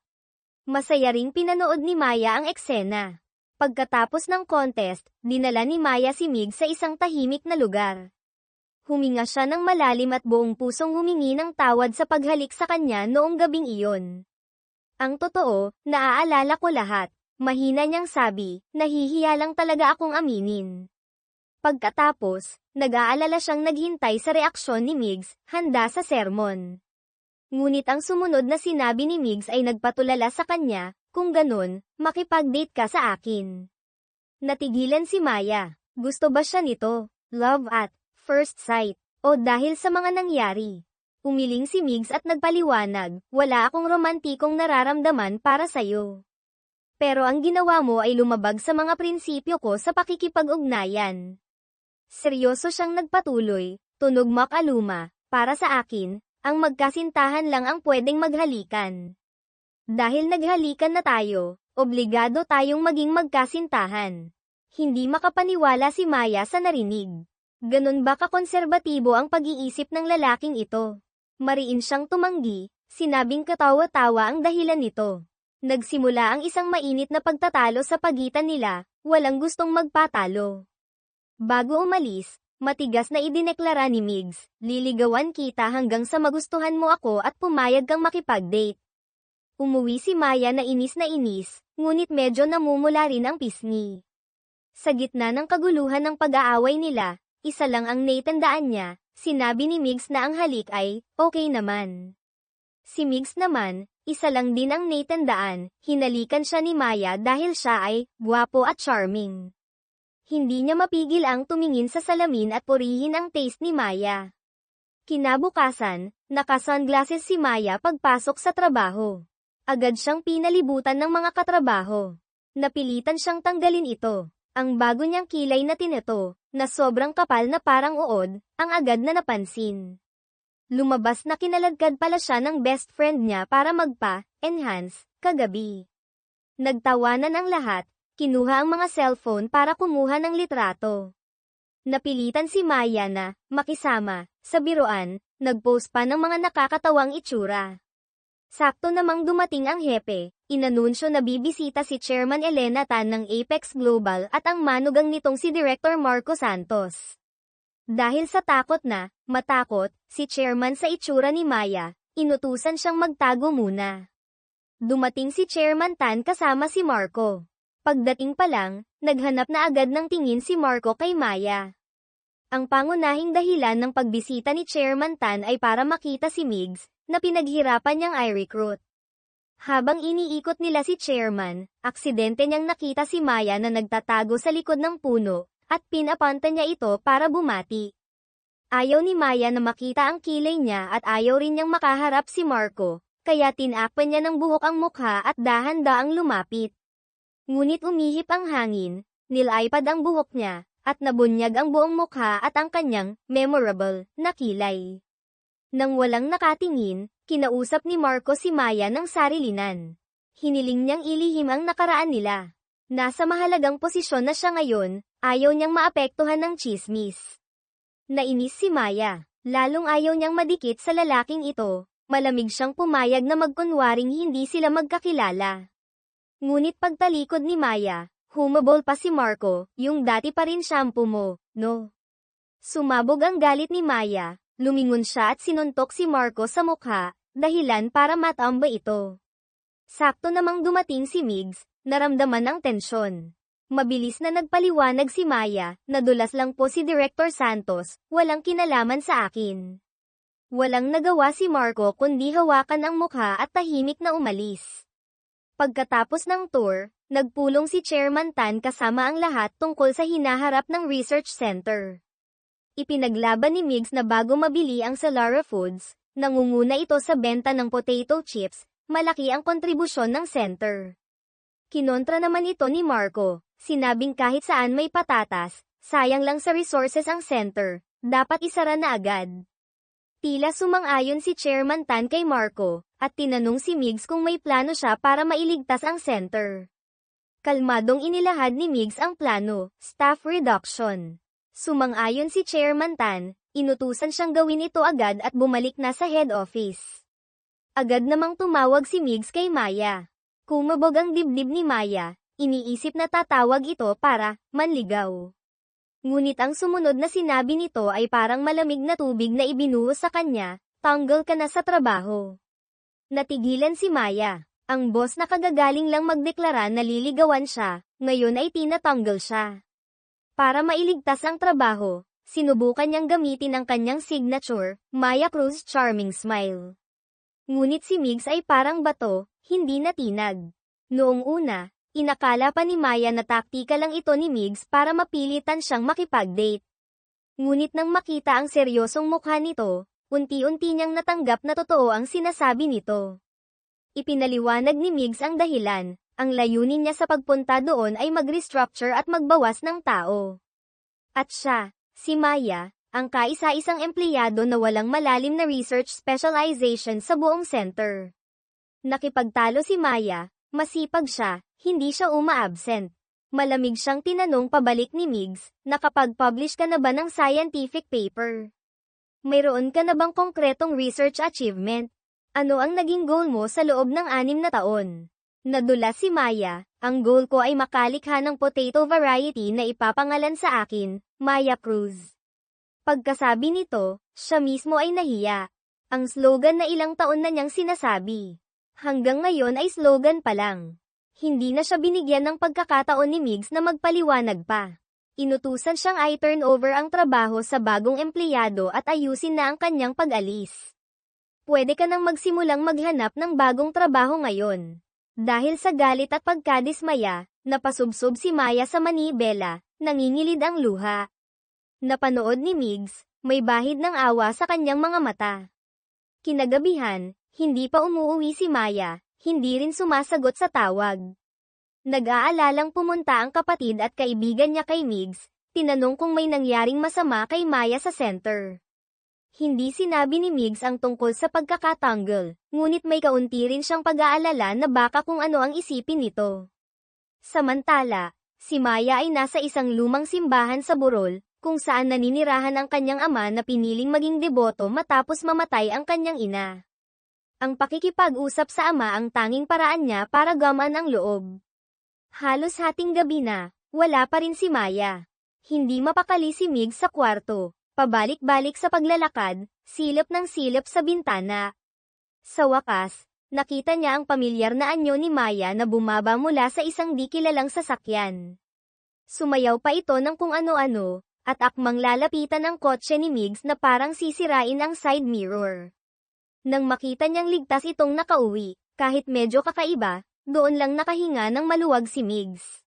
Masaya ring pinanood ni Maya ang eksena. Pagkatapos ng contest, dinala ni Maya si Migs sa isang tahimik na lugar. Huminga siya ng malalim at buong pusong humingi ng tawad sa paghalik sa kanya noong gabing iyon. Ang totoo, naaalala ko lahat, mahina niyang sabi, nahihiya lang talaga akong aminin. Pagkatapos, nag-aalala siyang naghintay sa reaksyon ni Migs, handa sa sermon. Ngunit ang sumunod na sinabi ni Migs ay nagpatulala sa kanya, kung ganun, makipag-date ka sa akin. Natigilan si Maya. Gusto ba siya nito? Love at first sight, o dahil sa mga nangyari? Umiling si Migs at nagpaliwanag, wala akong romantikong nararamdaman para sayo. Pero ang ginawa mo ay lumabag sa mga prinsipyo ko sa pakikipag-ugnayan. Seryoso siyang nagpatuloy, tunog makaluma, para sa akin, ang magkasintahan lang ang pwedeng maghalikan. Dahil naghalikan na tayo, obligado tayong maging magkasintahan. Hindi makapaniwala si Maya sa narinig. Ganun ba kakonserbatibo ang pag-iisip ng lalaking ito? Mariin siyang tumanggi, sinabing katawa-tawa ang dahilan nito. Nagsimula ang isang mainit na pagtatalo sa pagitan nila, walang gustong magpatalo. Bago umalis, Matigas na idineklara ni Migs, liligawan kita hanggang sa magustuhan mo ako at pumayag kang makipag-date. Umuwi si Maya na inis, ngunit medyo namumula rin ang pisngi. Sa gitna ng kaguluhan ng pag-aaway nila, isa lang ang naitandaan niya, sinabi ni Migs na ang halik ay, okay naman. Si Migs naman, isa lang din ang naitandaan, hinalikan siya ni Maya dahil siya ay, gwapo at charming. Hindi niya mapigil ang tumingin sa salamin at purihin ang taste ni Maya. Kinabukasan, naka-sunglasses si Maya pagpasok sa trabaho. Agad siyang pinalibutan ng mga katrabaho. Napilitan siyang tanggalin ito. Ang bago niyang kilay na tineto, na sobrang kapal na parang uod, ang agad na napansin. Lumabas na kinaladkad pala siya ng best friend niya para magpa-enhance, kagabi. Nagtawanan ang lahat. Kinuha ang mga cellphone para kumuha ng litrato. Napilitan si Maya na makisama sa biruan, nagpost pa ng mga nakakatawang itsura. Sakto namang dumating ang hepe, inanunsyo na bibisita si Chairman Elena Tan ng Apex Global at ang manugang nitong si Director Marco Santos. Dahil sa takot na matakot si Chairman sa itsura ni Maya, inutusan siyang magtago muna. Dumating si Chairman Tan kasama si Marco. Pagdating pa lang, naghanap na agad ng tingin si Marco kay Maya. Ang pangunahing dahilan ng pagbisita ni Chairman Tan ay para makita si Migs, na pinaghirapan niyang i-recruit. Habang iniikot nila si Chairman, aksidente niyang nakita si Maya na nagtatago sa likod ng puno, at pinapanta niya ito para bumati. Ayaw ni Maya na makita ang kilay niya at ayaw rin niyang makaharap si Marco, kaya tinakpan niya ng buhok ang mukha at dahan-daang lumapit. Ngunit umihip ang hangin, nilaypad ang buhok niya, at nabunyag ang buong mukha at ang kanyang memorable na kilay. Nang walang nakatingin, kinausap ni Marco si Maya ng sarilinan. Hiniling niyang ilihim ang nakaraan nila. Nasa mahalagang posisyon na siya ngayon, ayaw niyang maapektuhan ng tsismis. Nainis si Maya, lalong ayaw niyang madikit sa lalaking ito, malamig siyang pumayag na magkunwaring hindi sila magkakilala. Ngunit pagtalikod ni Maya, humabol pa si Marco, yung dati pa rin shampoo mo, no? Sumabog ang galit ni Maya, lumingon siya at sinuntok si Marco sa mukha, dahilan para matamba ito. Sakto namang dumating si Migs, naramdaman ang tensyon. Mabilis na nagpaliwanag si Maya, nadulas lang po si Director Santos, walang kinalaman sa akin. Walang nagawa si Marco kundi hawakan ang mukha at tahimik na umalis. Pagkatapos ng tour, nagpulong si Chairman Tan kasama ang lahat tungkol sa hinaharap ng research center. Ipinaglaban ni Migs na bago mabili ang Selara Foods, nangunguna ito sa benta ng potato chips, malaki ang kontribusyon ng center. Kinontra naman ito ni Marco, sinabing kahit saan may patatas, sayang lang sa resources ang center, dapat isara na agad. Tila sumang-ayon si Chairman Tan kay Marco, at tinanong si Migs kung may plano siya para mailigtas ang center. Kalmadong inilahad ni Migs ang plano, staff reduction. Sumang-ayon si Chairman Tan, inutusan siyang gawin ito agad at bumalik na sa head office. Agad namang tumawag si Migs kay Maya. Kumabog ang dibdib ni Maya, iniisip na tatawag ito para manligaw. Ngunit ang sumunod na sinabi nito ay parang malamig na tubig na ibinuhos sa kanya, tanggal ka na sa trabaho. Natigilan si Maya. Ang boss na kagagaling lang magdeklara na liligawan siya, ngayon ay tinatanggal siya. Para mailigtas ang trabaho, sinubukan niyang gamitin ang kanyang signature, Maya Cruz Charming Smile. Ngunit si Migs ay parang bato, hindi natinag. Noong una, inakala pa ni Maya na taktika lang ito ni Migs para mapilitan siyang makipag-date. Ngunit nang makita ang seryosong mukha nito, unti-unti niyang natanggap na totoo ang sinasabi nito. Ipinaliwanag ni Migs ang dahilan, ang layunin niya sa pagpunta doon ay mag-restructure at magbawas ng tao. At siya, si Maya, ang kaisa-isang empleyado na walang malalim na research specialization sa buong center. Nakipagtalo si Maya, masipag siya, hindi siya uma-absent. Malamig siyang tinanong pabalik ni Migs, nakapag-publish ka na ba ng scientific paper? Mayroon ka na bang konkretong research achievement? Ano ang naging goal mo sa loob ng 6 na taon? Nadula si Maya, ang goal ko ay makalikha ng potato variety na ipapangalan sa akin, Maya Cruz. Pagkasabi nito, siya mismo ay nahiya. Ang slogan na ilang taon na niyang sinasabi. Hanggang ngayon ay slogan pa lang. Hindi na siya binigyan ng pagkakataon ni Migs na magpaliwanag pa. Inutusan siyang i-turnover ang trabaho sa bagong empleyado at ayusin na ang kanyang pag-alis. Pwede ka nang magsimulang maghanap ng bagong trabaho ngayon. Dahil sa galit at pagkadismaya, napasubsob si Maya sa manibela, nangingilid ang luha. Napanood ni Migs, may bahid ng awa sa kanyang mga mata. Kinagabihan, hindi pa umuuwi si Maya, hindi rin sumasagot sa tawag. Nag-aalalang pumunta ang kapatid at kaibigan niya kay Migs, tinanong kung may nangyaring masama kay Maya sa center. Hindi sinabi ni Migs ang tungkol sa pagkakatanggol, ngunit may kaunti rin siyang pag-aalala na baka kung ano ang isipin nito. Samantala, si Maya ay nasa isang lumang simbahan sa Burol, kung saan naninirahan ang kanyang ama na piniling maging deboto matapos mamatay ang kanyang ina. Ang pakikipag-usap sa ama ang tanging paraan niya para gamaan ang loob. Halos hating gabi na, wala pa rin si Maya. Hindi mapakali si Migs sa kwarto, pabalik-balik sa paglalakad, silip ng silip sa bintana. Sa wakas, nakita niya ang pamilyar na anyo ni Maya na bumaba mula sa isang di kilalang sasakyan. Sumayaw pa ito ng kung ano-ano, at akmang lalapitan ang kotse ni Migs na parang sisirain ang side mirror. Nang makita niyang ligtas itong nakauwi, kahit medyo kakaiba, doon lang nakahinga ng maluwag si Migs.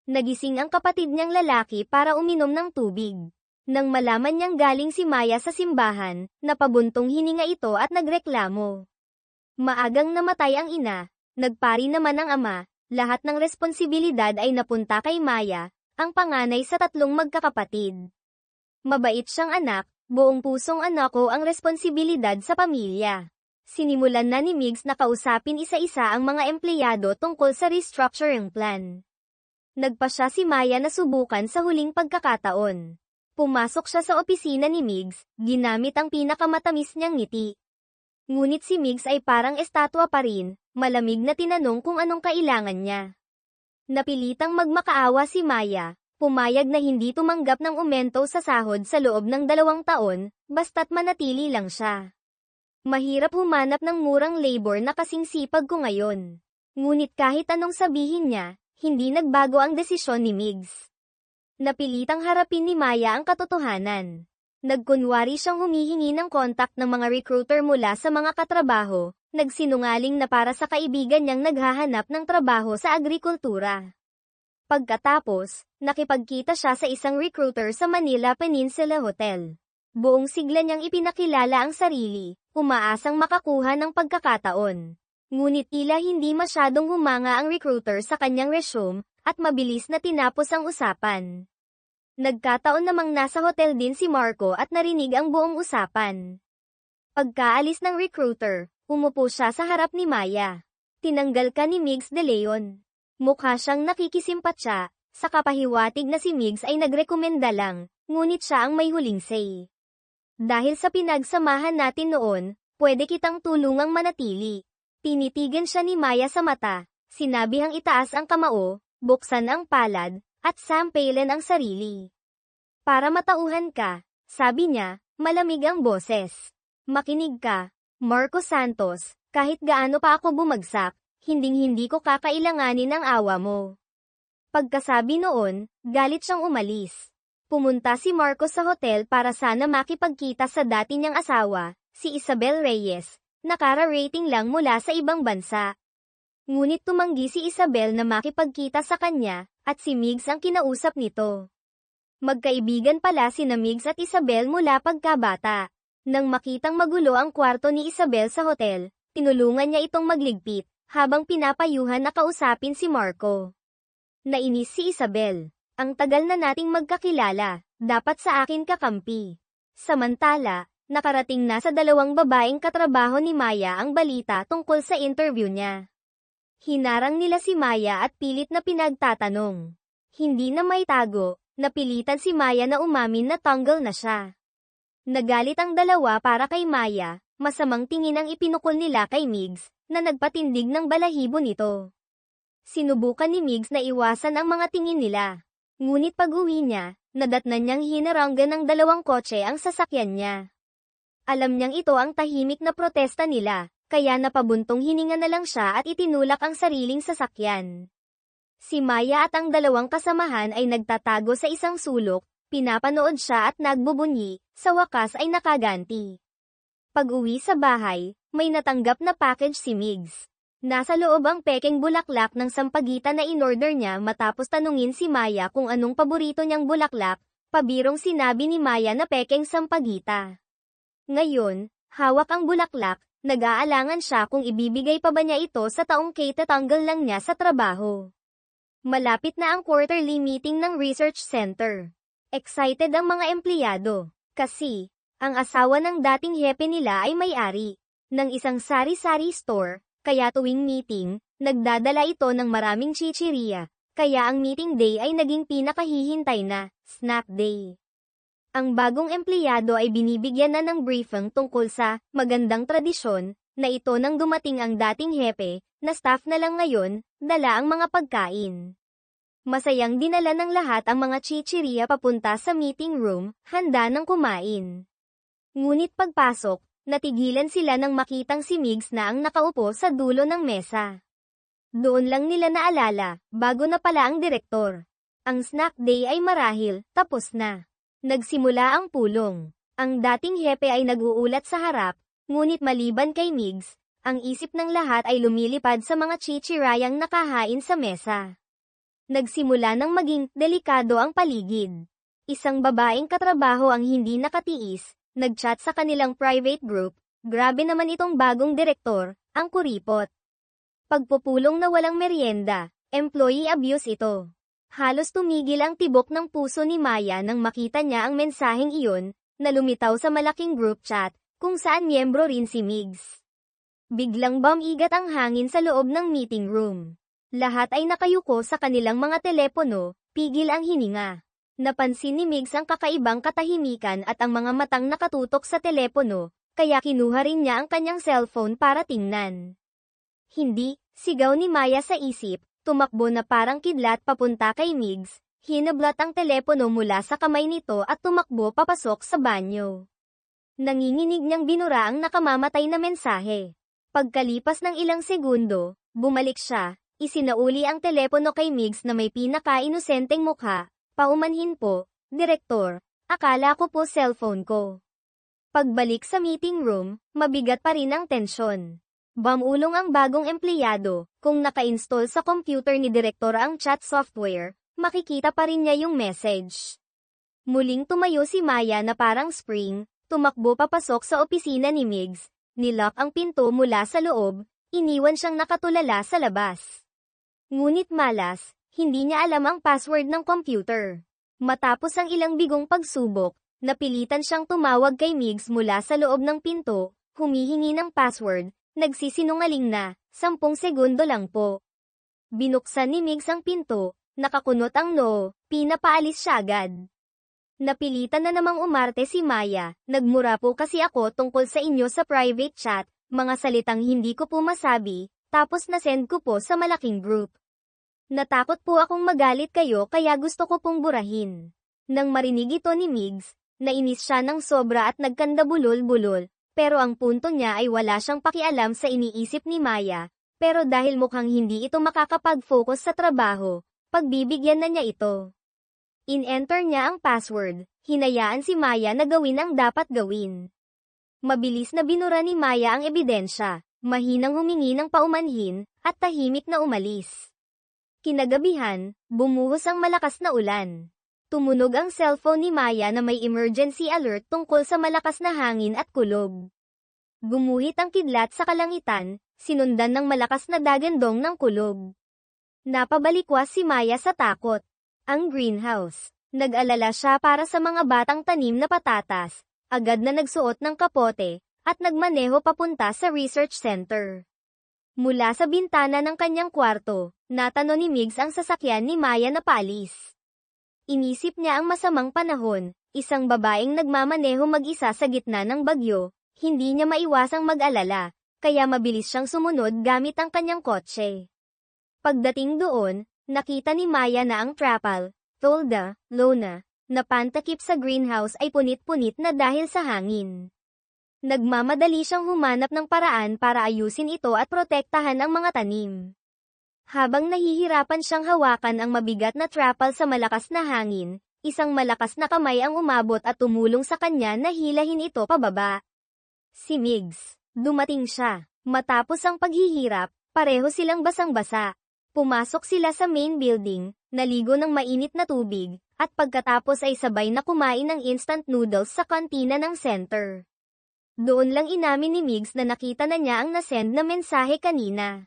Nagising ang kapatid niyang lalaki para uminom ng tubig. Nang malaman niyang galing si Maya sa simbahan, napabuntong hininga ito at nagreklamo. Maagang namatay ang ina, nagpari naman ang ama, lahat ng responsibilidad ay napunta kay Maya, ang panganay sa 3 magkakapatid. Mabait siyang anak, buong pusong anak ko ang responsibilidad sa pamilya. Sinimulan na ni Migs na kausapin isa-isa ang mga empleyado tungkol sa restructuring plan. Nagpa siya si Maya na subukan sa huling pagkakataon. Pumasok siya sa opisina ni Migs, ginamit ang pinakamatamis niyang ngiti. Ngunit si Migs ay parang estatwa pa rin, malamig na tinanong kung anong kailangan niya. Napilitang magmakaawa si Maya, pumayag na hindi tumanggap ng aumento sa sahod sa loob ng 2 taon, basta't manatili lang siya. Mahirap humanap ng murang labor na kasing sipag ko ngayon. Ngunit kahit anong sabihin niya, hindi nagbago ang desisyon ni Migs. Napilitang harapin ni Maya ang katotohanan. Nagkunwari siyang humihingi ng kontak ng mga recruiter mula sa mga katrabaho, nagsinungaling na para sa kaibigan niyang naghahanap ng trabaho sa agrikultura. Pagkatapos, nakipagkita siya sa isang recruiter sa Manila Peninsula Hotel. Buong sigla niyang ipinakilala ang sarili, umaasang makakuha ng pagkakataon. Ngunit tila hindi masyadong humanga ang recruiter sa kanyang resume, at mabilis na tinapos ang usapan. Nagkataon namang nasa hotel din si Marco at narinig ang buong usapan. Pagkaalis ng recruiter, umupo siya sa harap ni Maya. Tinanggal ka ni Migs de Leon. Mukha siyang nakikisimpatya, sa kapahiwatig na si Migs ay nagrekomenda lang, ngunit siya ang may huling say. Dahil sa pinagsamahan natin noon, pwede kitang tulungang manatili. Tinitigan siya ni Maya sa mata, sinabihang itaas ang kamao, buksan ang palad, at sampailan ang sarili. Para matauhan ka, sabi niya, malamig ang boses. Makinig ka, Marco Santos, kahit gaano pa ako bumagsak, hinding-hindi ko kakailanganin ang awa mo. Pagkasabi noon, galit siyang umalis. Pumunta si Marco sa hotel para sana makipagkita sa dati niyang asawa, si Isabel Reyes, nakara-rating lang mula sa ibang bansa. Ngunit tumanggi si Isabel na makipagkita sa kanya, at si Migs ang kinausap nito. Magkaibigan pala sina Migs at Isabel mula pagkabata. Nang makitang magulo ang kwarto ni Isabel sa hotel, tinulungan niya itong magligpit, habang pinapayuhan na kausapin si Marco. Nainis si Isabel. Ang tagal na nating magkakilala, dapat sa akin kakampi. Samantala, nakarating na sa 2 babaeng katrabaho ni Maya ang balita tungkol sa interview niya. Hinarang nila si Maya at pilit na pinagtatanong. Hindi na may tago, napilitan si Maya na umamin na tanggol na siya. Nagalit ang 2 para kay Maya, masamang tingin ang ipinukol nila kay Migs, na nagpatindig ng balahibo nito. Sinubukan ni Migs na iwasan ang mga tingin nila. Ngunit pag-uwi niya, nadatnan niyang hinaranggan ng dalawang kotse ang sasakyan niya. Alam niyang ito ang tahimik na protesta nila, kaya napabuntong hininga na lang siya at itinulak ang sariling sasakyan. Si Maya at ang dalawang kasamahan ay nagtatago sa isang sulok, pinapanood siya at nagbubunyi, sa wakas ay nakaganti. Pag-uwi sa bahay, may natanggap na package si Migs. Nasa loob ang pekeng bulaklak ng sampagitan na inorder niya matapos tanungin si Maya kung anong paborito niyang bulaklak, pabirong sinabi ni Maya na pekeng sampagita. Ngayon, hawak ang bulaklak, nag-aalangan siya kung ibibigay pa ba niya ito sa taong katatanggal lang niya sa trabaho. Malapit na ang quarterly meeting ng research center. Excited ang mga empleyado, kasi, ang asawa ng dating hepe nila ay may-ari ng isang sari-sari store. Kaya tuwing meeting, nagdadala ito ng maraming chichirya, kaya ang meeting day ay naging pinakahihintay na snack day. Ang bagong empleyado ay binibigyan na ng briefing tungkol sa magandang tradisyon na ito nang dumating ang dating hepe, na staff na lang ngayon, dala ang mga pagkain. Masayang dinala ng lahat ang mga chichirya papunta sa meeting room, handa ng kumain. Ngunit pagpasok, natigilan sila nang makitang si Migs na ang nakaupo sa dulo ng mesa. Doon lang nila naalala, bago na pala ang direktor. Ang snack day ay marahil, tapos na. Nagsimula ang pulong. Ang dating hepe ay nag-uulat sa harap, ngunit maliban kay Migs, ang isip ng lahat ay lumilipad sa mga chichirayang nakahain sa mesa. Nagsimula nang maging delikado ang paligid. Isang babaeng katrabaho ang hindi nakatiis, nag-chat sa kanilang private group, grabe naman itong bagong direktor, ang kuripot. Pagpupulong na walang merienda, employee abuse ito. Halos tumigil ang tibok ng puso ni Maya nang makita niya ang mensaheng iyon, na lumitaw sa malaking group chat, kung saan miyembro rin si Migs. Biglang bumigat ang hangin sa loob ng meeting room. Lahat ay nakayuko sa kanilang mga telepono, pigil ang hininga. Napansin ni Migs ang kakaibang katahimikan at ang mga matang nakatutok sa telepono, kaya kinuha rin niya ang kanyang cellphone para tingnan. Hindi, sigaw ni Maya sa isip, tumakbo na parang kidlat papunta kay Migs, hinablot ang telepono mula sa kamay nito at tumakbo papasok sa banyo. Nanginginig niyang binura ang nakamamatay na mensahe. Pagkalipas ng ilang segundo, bumalik siya, isinauli ang telepono kay Migs na may pinaka-inosenteng mukha. Paumanhin po, Direktor, akala ko po cellphone ko. Pagbalik sa meeting room, mabigat pa rin ang tensyon. Bumulong ang bagong empleyado, kung naka-install sa computer ni Direktor ang chat software, makikita pa rin niya yung message. Muling tumayo si Maya na parang spring, tumakbo papasok sa opisina ni Migs, nilock ang pinto mula sa loob, iniwan siyang nakatulala sa labas. Ngunit malas, hindi niya alam ang password ng computer. Matapos ang ilang bigong pagsubok, napilitan siyang tumawag kay Migs mula sa loob ng pinto, humihingi ng password, nagsisinungaling na, 10 segundo lang po. Binuksan ni Migs ang pinto, nakakunot ang noo, pinapaalis siya agad. Napilitan na namang umarte si Maya, nagmura po kasi ako tungkol sa inyo sa private chat, mga salitang hindi ko po masabi, tapos nasend ko po sa malaking group. Natakot po akong magalit kayo kaya gusto ko pong burahin. Nang marinig ito ni Migs, nainis siya ng sobra at nagkandabulol-bulol, pero ang punto niya ay wala siyang pakialam sa iniisip ni Maya, pero dahil mukhang hindi ito makakapag-focus sa trabaho, pagbibigyan na niya ito. In-enter niya ang password, hinayaan si Maya na gawin ang dapat gawin. Mabilis na binura ni Maya ang ebidensya, mahinang humingi ng paumanhin, at tahimik na umalis. Kinagabihan, bumuhos ang malakas na ulan. Tumunog ang cellphone ni Maya na may emergency alert tungkol sa malakas na hangin at kulog. Gumuhit ang kidlat sa kalangitan, sinundan ng malakas na dagandong ng kulog. Napabalikwas si Maya sa takot. Ang greenhouse. Nag-alala siya para sa mga batang tanim na patatas, agad na nagsuot ng kapote, at nagmaneho papunta sa research center. Mula sa bintana ng kanyang kwarto, natanong ni Migs ang sasakyan ni Maya na paalis. Inisip niya ang masamang panahon, isang babaeng nagmamaneho mag-isa sa gitna ng bagyo, hindi niya maiwasang mag-alala, kaya mabilis siyang sumunod gamit ang kanyang kotse. Pagdating doon, nakita ni Maya na ang Trapal, Tolda, Lona, napantakip sa greenhouse ay punit-punit na dahil sa hangin. Nagmamadali siyang humanap ng paraan para ayusin ito at protektahan ang mga tanim. Habang nahihirapan siyang hawakan ang mabigat na trapal sa malakas na hangin, isang malakas na kamay ang umabot at tumulong sa kanya na hilahin ito pababa. Si Migs. Dumating siya. Matapos ang paghihirap, pareho silang basang-basa. Pumasok sila sa main building, naligo ng mainit na tubig, at pagkatapos ay sabay na kumain ng instant noodles sa kantina ng center. Doon lang inamin ni Migs na nakita na niya ang nasend na mensahe kanina.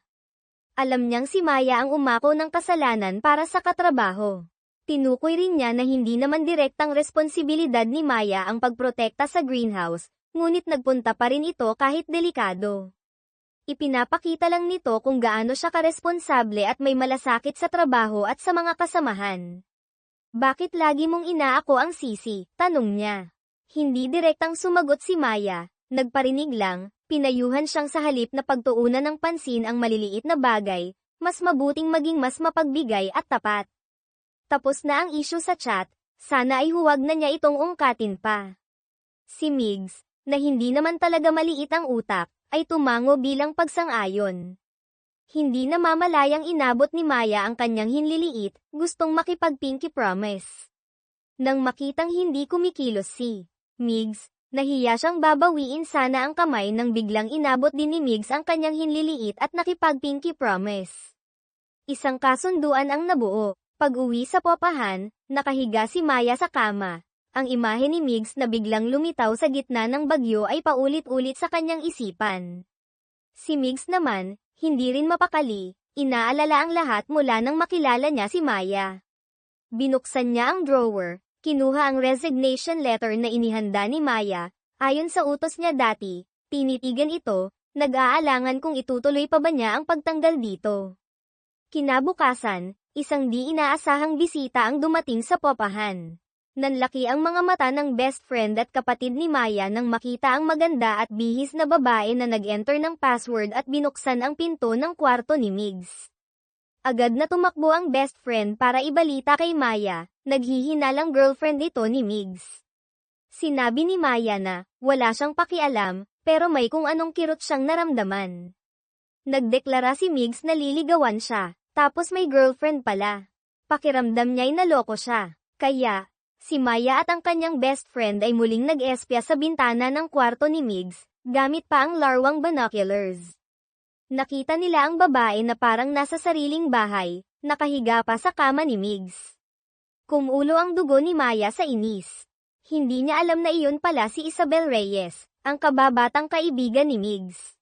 Alam niyang si Maya ang umako ng kasalanan para sa katrabaho. Tinukoy rin niya na hindi naman direktang responsibilidad ni Maya ang pagprotekta sa greenhouse, ngunit nagpunta pa rin ito kahit delikado. Ipinapakita lang nito kung gaano siya karesponsable at may malasakit sa trabaho at sa mga kasamahan. Bakit lagi mong inaako ang sisi? Tanong niya. Hindi direktang sumagot si Maya, nagparinig lang. Pinayuhan siyang sa halip na pagtuunan ng pansin ang maliliit na bagay, mas mabuting maging mas mapagbigay at tapat. Tapos na ang issue sa chat, sana ay huwag na niya itong ungkatin pa. Si Migs, na hindi naman talaga maliit ang utak, ay tumango bilang pagsang-ayon. Hindi na mamalayang inabot ni Maya ang kanyang hinliliit, gustong makipag-pinky promise. Nang makitang hindi kumikilos si Migs, nahiya siyang babawiin sana ang kamay nang biglang inabot din ni Migs ang kanyang hinliliit at nakipag-pinky promise. Isang kasunduan ang nabuo. Pag-uwi sa popahan, nakahiga si Maya sa kama. Ang imahe ni Migs na biglang lumitaw sa gitna ng bagyo ay paulit-ulit sa kanyang isipan. Si Migs naman, hindi rin mapakali, inaalala ang lahat mula nang makilala niya si Maya. Binuksan niya ang drawer. Kinuha ang resignation letter na inihanda ni Maya, ayon sa utos niya dati, tinitigan ito, nag-aalangan kung itutuloy pa ba niya ang pagtanggal dito. Kinabukasan, isang di inaasahang bisita ang dumating sa popahan. Nanlaki ang mga mata ng best friend at kapatid ni Maya nang makita ang maganda at bihis na babae na nag-enter ng password at binuksan ang pinto ng kwarto ni Migs. Agad na tumakbo ang best friend para ibalita kay Maya, naghihinalang girlfriend ito ni Migs. Sinabi ni Maya na, wala siyang pakialam, pero may kung anong kirot siyang naramdaman. Nagdeklara si Migs na liligawan siya, tapos may girlfriend pala. Pakiramdam niya'y naloko siya. Kaya, si Maya at ang kanyang best friend ay muling nag-espya sa bintana ng kwarto ni Migs, gamit pa ang larwang binoculars. Nakita nila ang babae na parang nasa sariling bahay, nakahiga pa sa kama ni Migs. Kumulo ang dugo ni Maya sa inis. Hindi niya alam na iyon pala si Isabel Reyes, ang kababatang kaibigan ni Migs.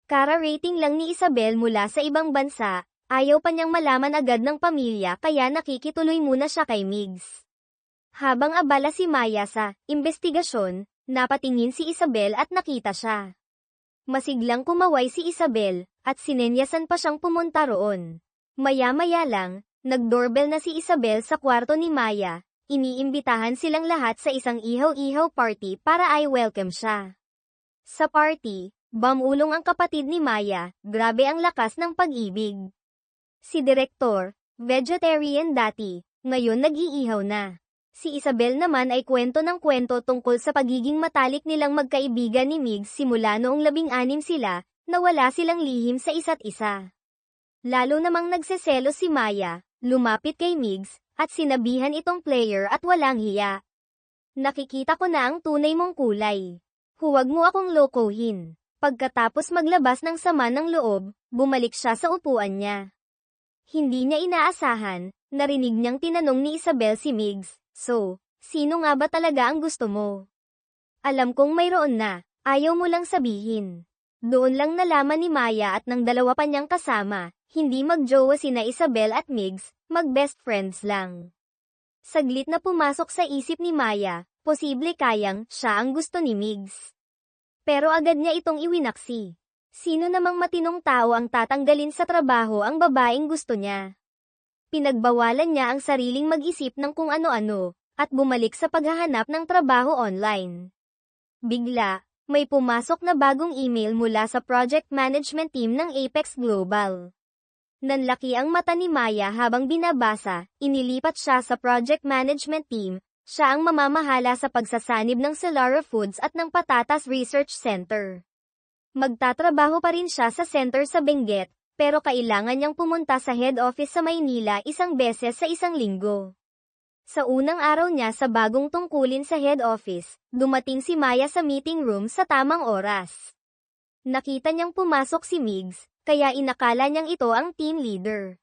Kara-rating lang ni Isabel mula sa ibang bansa, ayaw pa niyang malaman agad ng pamilya kaya nakikituloy muna siya kay Migs. Habang abala si Maya sa investigasyon, napatingin si Isabel at nakita siya. Masiglang kumaway si Isabel, at sinenyasan pa siyang pumunta roon. Maya-maya lang, nag-doorbell na si Isabel sa kwarto ni Maya, iniimbitahan silang lahat sa isang ihaw-ihaw party para i-welcome siya. Sa party, bamulong ang kapatid ni Maya, grabe ang lakas ng pag-ibig. Si Direktor, vegetarian dati, ngayon nag-iihaw na. Si Isabel naman ay kwento ng kwento tungkol sa pagiging matalik nilang magkaibigan ni Migs simula noong 16 sila, na wala silang lihim sa isa't isa. Lalo namang nagseselos si Maya, lumapit kay Migs, at sinabihan itong player at walang hiya. Nakikita ko na ang tunay mong kulay. Huwag mo akong lokohin. Pagkatapos maglabas ng sama ng loob, bumalik siya sa upuan niya. Hindi niya inaasahan, narinig niyang tinanong ni Isabel si Migs. So, sino nga ba talaga ang gusto mo? Alam kong mayroon na, ayaw mo lang sabihin. Doon lang nalaman ni Maya at ng dalawa pa niyang kasama, hindi magjowa sina Isabel at Migs, mag-best friends lang. Saglit na pumasok sa isip ni Maya, posible kayang siya ang gusto ni Migs. Pero agad niya itong iwinaksi. Sino namang matinong tao ang tatanggalin sa trabaho ang babaeng gusto niya? Pinagbawalan niya ang sariling mag-isip ng kung ano-ano, at bumalik sa paghahanap ng trabaho online. Bigla, may pumasok na bagong email mula sa project management team ng Apex Global. Nanlaki ang mata ni Maya habang binabasa, inilipat siya sa project management team, Siya ang mamamahala sa pagsasanib ng Selara Foods at ng Patatas Research Center. Magtatrabaho pa rin siya sa center sa Benguet, pero kailangan niyang pumunta sa head office sa Maynila isang beses sa isang linggo. Sa unang araw niya sa bagong tungkulin sa head office, dumating si Maya sa meeting room sa tamang oras. Nakita niyang pumasok si Migs, kaya inakala niyang ito ang team leader.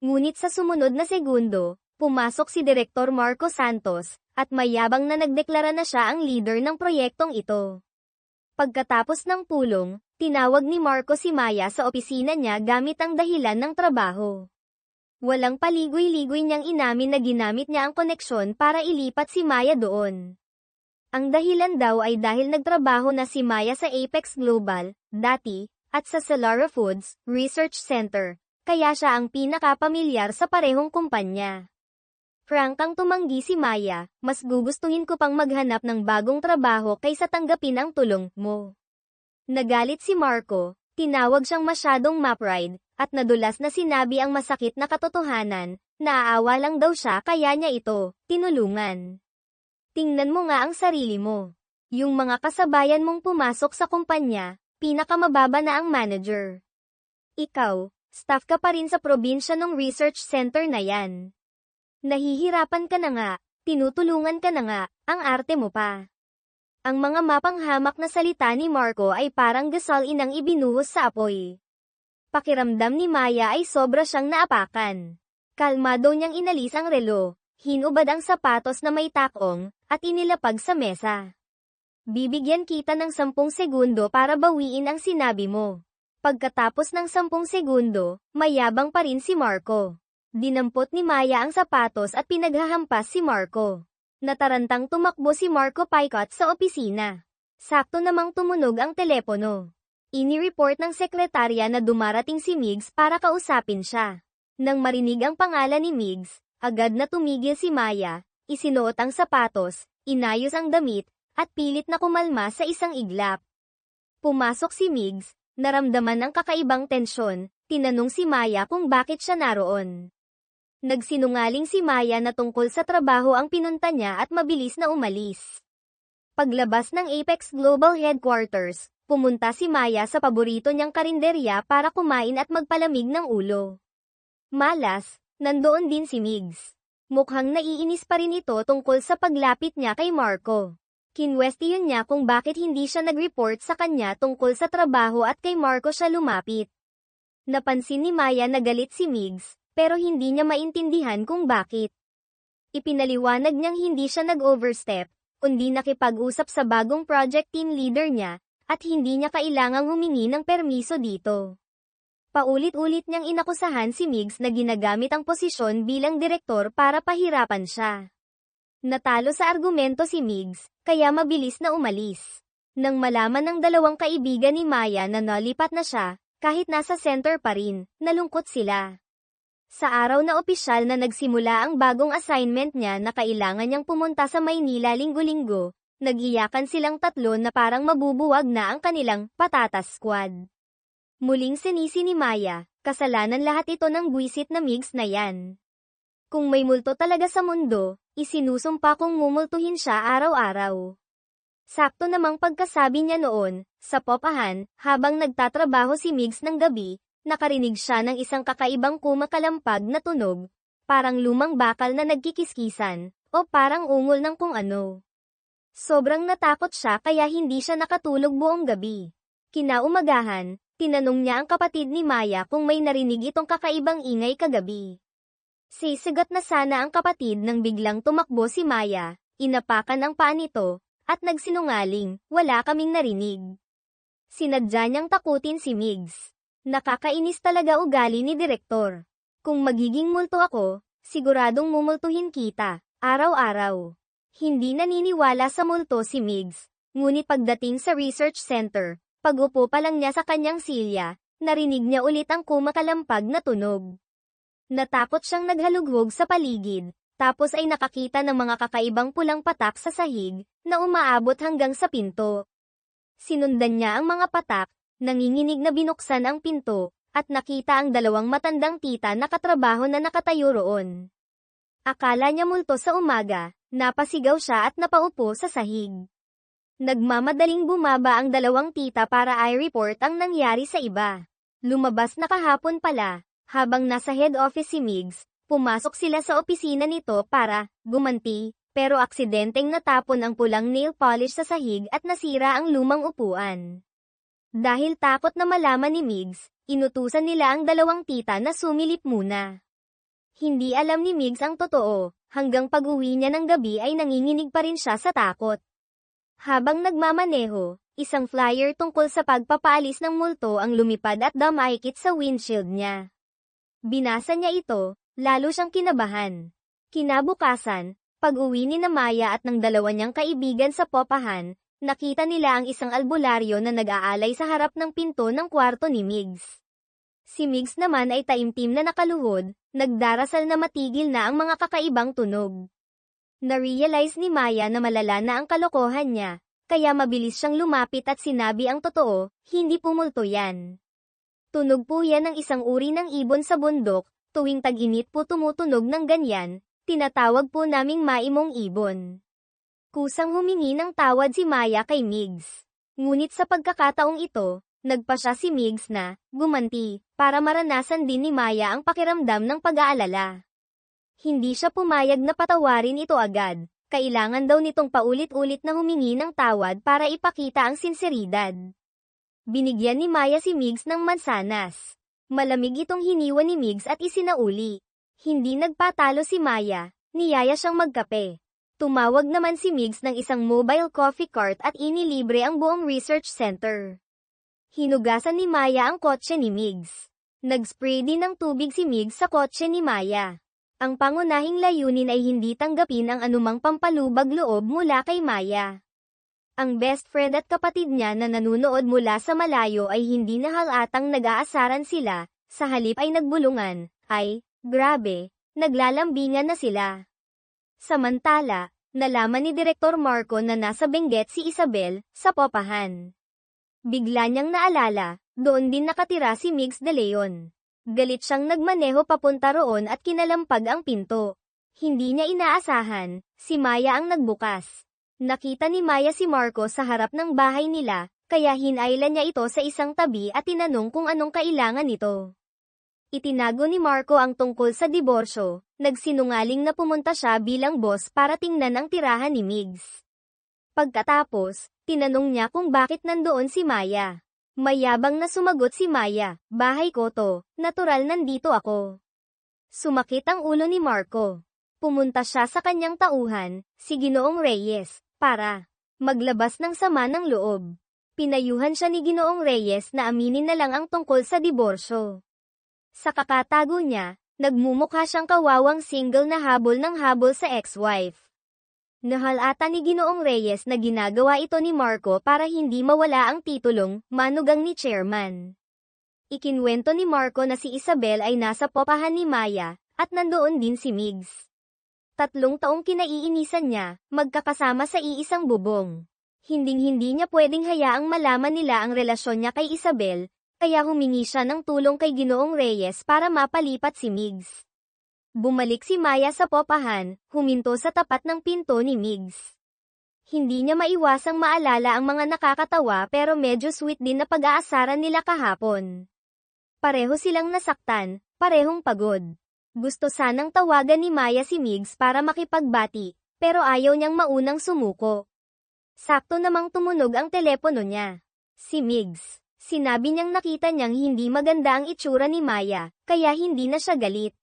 Ngunit sa sumunod na segundo, pumasok si Direktor Marco Santos, at mayabang na nagdeklara na siya ang leader ng proyektong ito. Pagkatapos ng pulong, tinawag ni Marco si Maya sa opisina niya gamit ang dahilan ng trabaho. Walang paligoy-ligoy niyang inamin na ginamit niya ang koneksyon para ilipat si Maya doon. Ang dahilan daw ay dahil nagtrabaho na si Maya sa Apex Global, dati, at sa Selara Foods Research Center, kaya siya ang pinakapamilyar sa parehong kumpanya. Frankang tumanggi si Maya, mas gugustuhin ko pang maghanap ng bagong trabaho kaysa tanggapin ang tulong mo. Nagalit si Marco, tinawag siyang masyadong mapride, at nadulas na sinabi ang masakit na katotohanan, naaawa lang daw siya kaya niya ito, tinulungan. Tingnan mo nga ang sarili mo. Yung mga kasabayan mong pumasok sa kumpanya, pinakamababa na ang manager. Ikaw, staff ka pa rin sa probinsya ng research center na yan. Nahihirapan ka na nga, tinutulungan ka na nga, ang arte mo pa. Ang mga mapanghamak na salita ni Marco ay parang gasolin ang ibinuhos sa apoy. Pakiramdam ni Maya ay sobra siyang naapakan. Kalmado niyang inalis ang relo, hinubad ang sapatos na may takong, at inilapag sa mesa. Bibigyan kita ng 10 segundo para bawiin ang sinabi mo. Pagkatapos ng 10 segundo, mayabang pa rin si Marco. Dinampot ni Maya ang sapatos at pinaghahampas si Marco. Natarantang tumakbo si Marco paikot sa opisina. Sakto namang tumunog ang telepono. Ini-report ng sekretarya na dumarating si Migs para kausapin siya. Nang marinig ang pangalan ni Migs, agad na tumigil si Maya, isinuot ang sapatos, inayos ang damit, at pilit na kumalma sa isang iglap. Pumasok si Migs, naramdaman ang kakaibang tensyon, tinanong si Maya kung bakit siya naroon. Nagsinungaling si Maya na tungkol sa trabaho ang pinunta niya at mabilis na umalis. Paglabas ng Apex Global Headquarters, pumunta si Maya sa paborito niyang karinderya para kumain at magpalamig ng ulo. Malas, nandoon din si Migs. Mukhang naiinis pa rin ito tungkol sa paglapit niya kay Marco. Kinwestiyon niya kung bakit hindi siya nag-report sa kanya tungkol sa trabaho at kay Marco siya lumapit. Napansin ni Maya na galit si Migs, pero hindi niya maintindihan kung bakit. Ipinaliwanag niyang hindi siya nag-overstep, kundi nakipag-usap sa bagong project team leader niya, at hindi niya kailangang humingi ng permiso dito. Paulit-ulit niyang inakusahan si Migs na ginagamit ang posisyon bilang direktor para pahirapan siya. Natalo sa argumento si Migs, kaya mabilis na umalis. Nang malaman ng dalawang kaibigan ni Maya na nalipat na siya, kahit nasa center pa rin, nalungkot sila. Sa araw na opisyal na nagsimula ang bagong assignment niya na kailangan niyang pumunta sa Maynila linggo-linggo, nag-iyakan silang tatlo na parang mabubuwag na ang kanilang patatas squad. Muling sinisi ni Maya, kasalanan lahat ito ng buwisit na Migs na yan. Kung may multo talaga sa mundo, isinusumpa kong mumultuhin siya araw-araw. Sakto namang pagkasabi niya noon, sa popahan, habang nagtatrabaho si Migs ng gabi, nakarinig siya ng isang kakaibang kumakalampag na tunog, parang lumang bakal na nagkikiskisan, o parang ungol ng kung ano. Sobrang natakot siya kaya hindi siya nakatulog buong gabi. Kinaumagahan, tinanong niya ang kapatid ni Maya kung may narinig itong kakaibang ingay kagabi. Sisigat na sana ang kapatid nang biglang tumakbo si Maya, inapakan ang paa nito, at nagsinungaling, wala kaming narinig. Sinadya niyang takutin si Migs. Nakakainis talaga ugali ni Direktor. Kung magiging multo ako, siguradong mumultuhin kita, araw-araw. Hindi naniniwala sa multo si Migs, ngunit pagdating sa research center, pag-upo pa lang niya sa kanyang silya, narinig niya ulit ang kumakalampag na tunog. Natakot siyang naghalughog sa paligid, tapos ay nakakita ng mga kakaibang pulang patak sa sahig, na umaabot hanggang sa pinto. Sinundan niya ang mga patak, nanginginig na binuksan ang pinto, at nakita ang dalawang matandang tita na katrabaho na nakatayo roon. Akala niya multo sa umaga, Napasigaw siya at napaupo sa sahig. Nagmamadaling bumaba ang dalawang tita para i-report ang nangyari sa iba. Lumabas na kahapon pala, habang nasa head office si Migs, pumasok sila sa opisina nito para gumanti, pero aksidenteng natapon ang pulang nail polish sa sahig at nasira ang lumang upuan. Dahil takot na malaman ni Migs, inutusan nila ang dalawang tita na sumilip muna. Hindi alam ni Migs ang totoo, hanggang pag-uwi niya ng gabi ay nanginginig pa rin siya sa takot. Habang nagmamaneho, isang flyer tungkol sa pagpapaalis ng multo ang lumipad at dumaikit sa windshield niya. Binasa niya ito, lalo siyang kinabahan. Kinabukasan, pag-uwi ni Maya at ng dalawa niyang kaibigan sa Popahan, nakita nila ang isang albularyo na nag-aalay sa harap ng pinto ng kwarto ni Migs. Si Migs naman ay taimtim na nakaluhod, nagdarasal na matigil na ang mga kakaibang tunog. Na-realize ni Maya na malala na ang kalokohan niya, kaya mabilis siyang lumapit at sinabi ang totoo, hindi pumulto yan. Tunog po yan ng isang uri ng ibon sa bundok, tuwing tag-init po tumutunog ng ganyan, tinatawag po naming maimong ibon. Kusang humingi ng tawad si Maya kay Migs. Ngunit sa pagkakataong ito, nagpa siya si Migs na gumanti, para maranasan din ni Maya ang pakiramdam ng pag-aalala. Hindi siya pumayag na patawarin ito agad, kailangan daw nitong paulit-ulit na humingi ng tawad para ipakita ang sinseridad. Binigyan ni Maya si Migs ng mansanas. Malamig itong hiniwa ni Migs at isinauli. Hindi nagpatalo si Maya, niyaya siyang magkape. Tumawag naman si Migs ng isang mobile coffee cart at inilibre ang buong research center. Hinugasan ni Maya ang kotse ni Migs. Nag-spray din ng tubig si Migs sa kotse ni Maya. Ang pangunahing layunin ay hindi tanggapin ang anumang pampalubag loob mula kay Maya. Ang best friend at kapatid niya na nanunood mula sa malayo ay hindi nahalatang nag-aasaran sila, sa halip ay nagbulungan, ay, grabe, naglalambingan na sila. Samantala, nalaman ni Direktor Marco na nasa Benguet si Isabel, sa Popahan. Bigla niyang naalala, doon din nakatira si Migs de Leon. Galit siyang nagmaneho papunta roon at kinalampag ang pinto. Hindi niya inaasahan, si Maya ang nagbukas. Nakita ni Maya si Marco sa harap ng bahay nila, kaya hinailan niya ito sa isang tabi at tinanong kung anong kailangan nito. Itinago ni Marco ang tungkol sa diborsyo, nagsinungaling na pumunta siya bilang boss para tingnan ang tirahan ni Migs. Pagkatapos, tinanong niya kung bakit nandoon si Maya. Mayabang na sumagot si Maya, bahay ko to, natural nandito ako. Sumakit ang ulo ni Marco. Pumunta siya sa kanyang tauhan, si Ginoong Reyes, para maglabas ng sama ng loob. Pinayuhan siya ni Ginoong Reyes na aminin na lang ang tungkol sa diborsyo. Sa kakatago niya, nagmumukha siyang kawawang single na habol ng habol sa ex-wife. Nahalata ni Ginoong Reyes na ginagawa ito ni Marco para hindi mawala ang titulong manugang ni chairman. Ikinwento ni Marco na si Isabel ay nasa Popahan ni Maya, at nandoon din si Migs. 3 taong kinaiinisan niya, magkakasama sa iisang bubong. Hinding-hindi niya pwedeng hayaang malaman nila ang relasyon niya kay Isabel, kaya humingi siya ng tulong kay Ginoong Reyes para mapalipat si Migs. Bumalik si Maya sa Popahan, huminto sa tapat ng pinto ni Migs. Hindi niya maiwasang maalala ang mga nakakatawa pero medyo sweet din na pag-aasaran nila kahapon. Pareho silang nasaktan, parehong pagod. Gusto sanang tawagan ni Maya si Migs para makipagbati, pero ayaw niyang maunang sumuko. Sakto namang tumunog ang telepono niya. Si Migs. Sinabi niyang nakita niyang hindi maganda ang itsura ni Maya, kaya hindi na siya galit.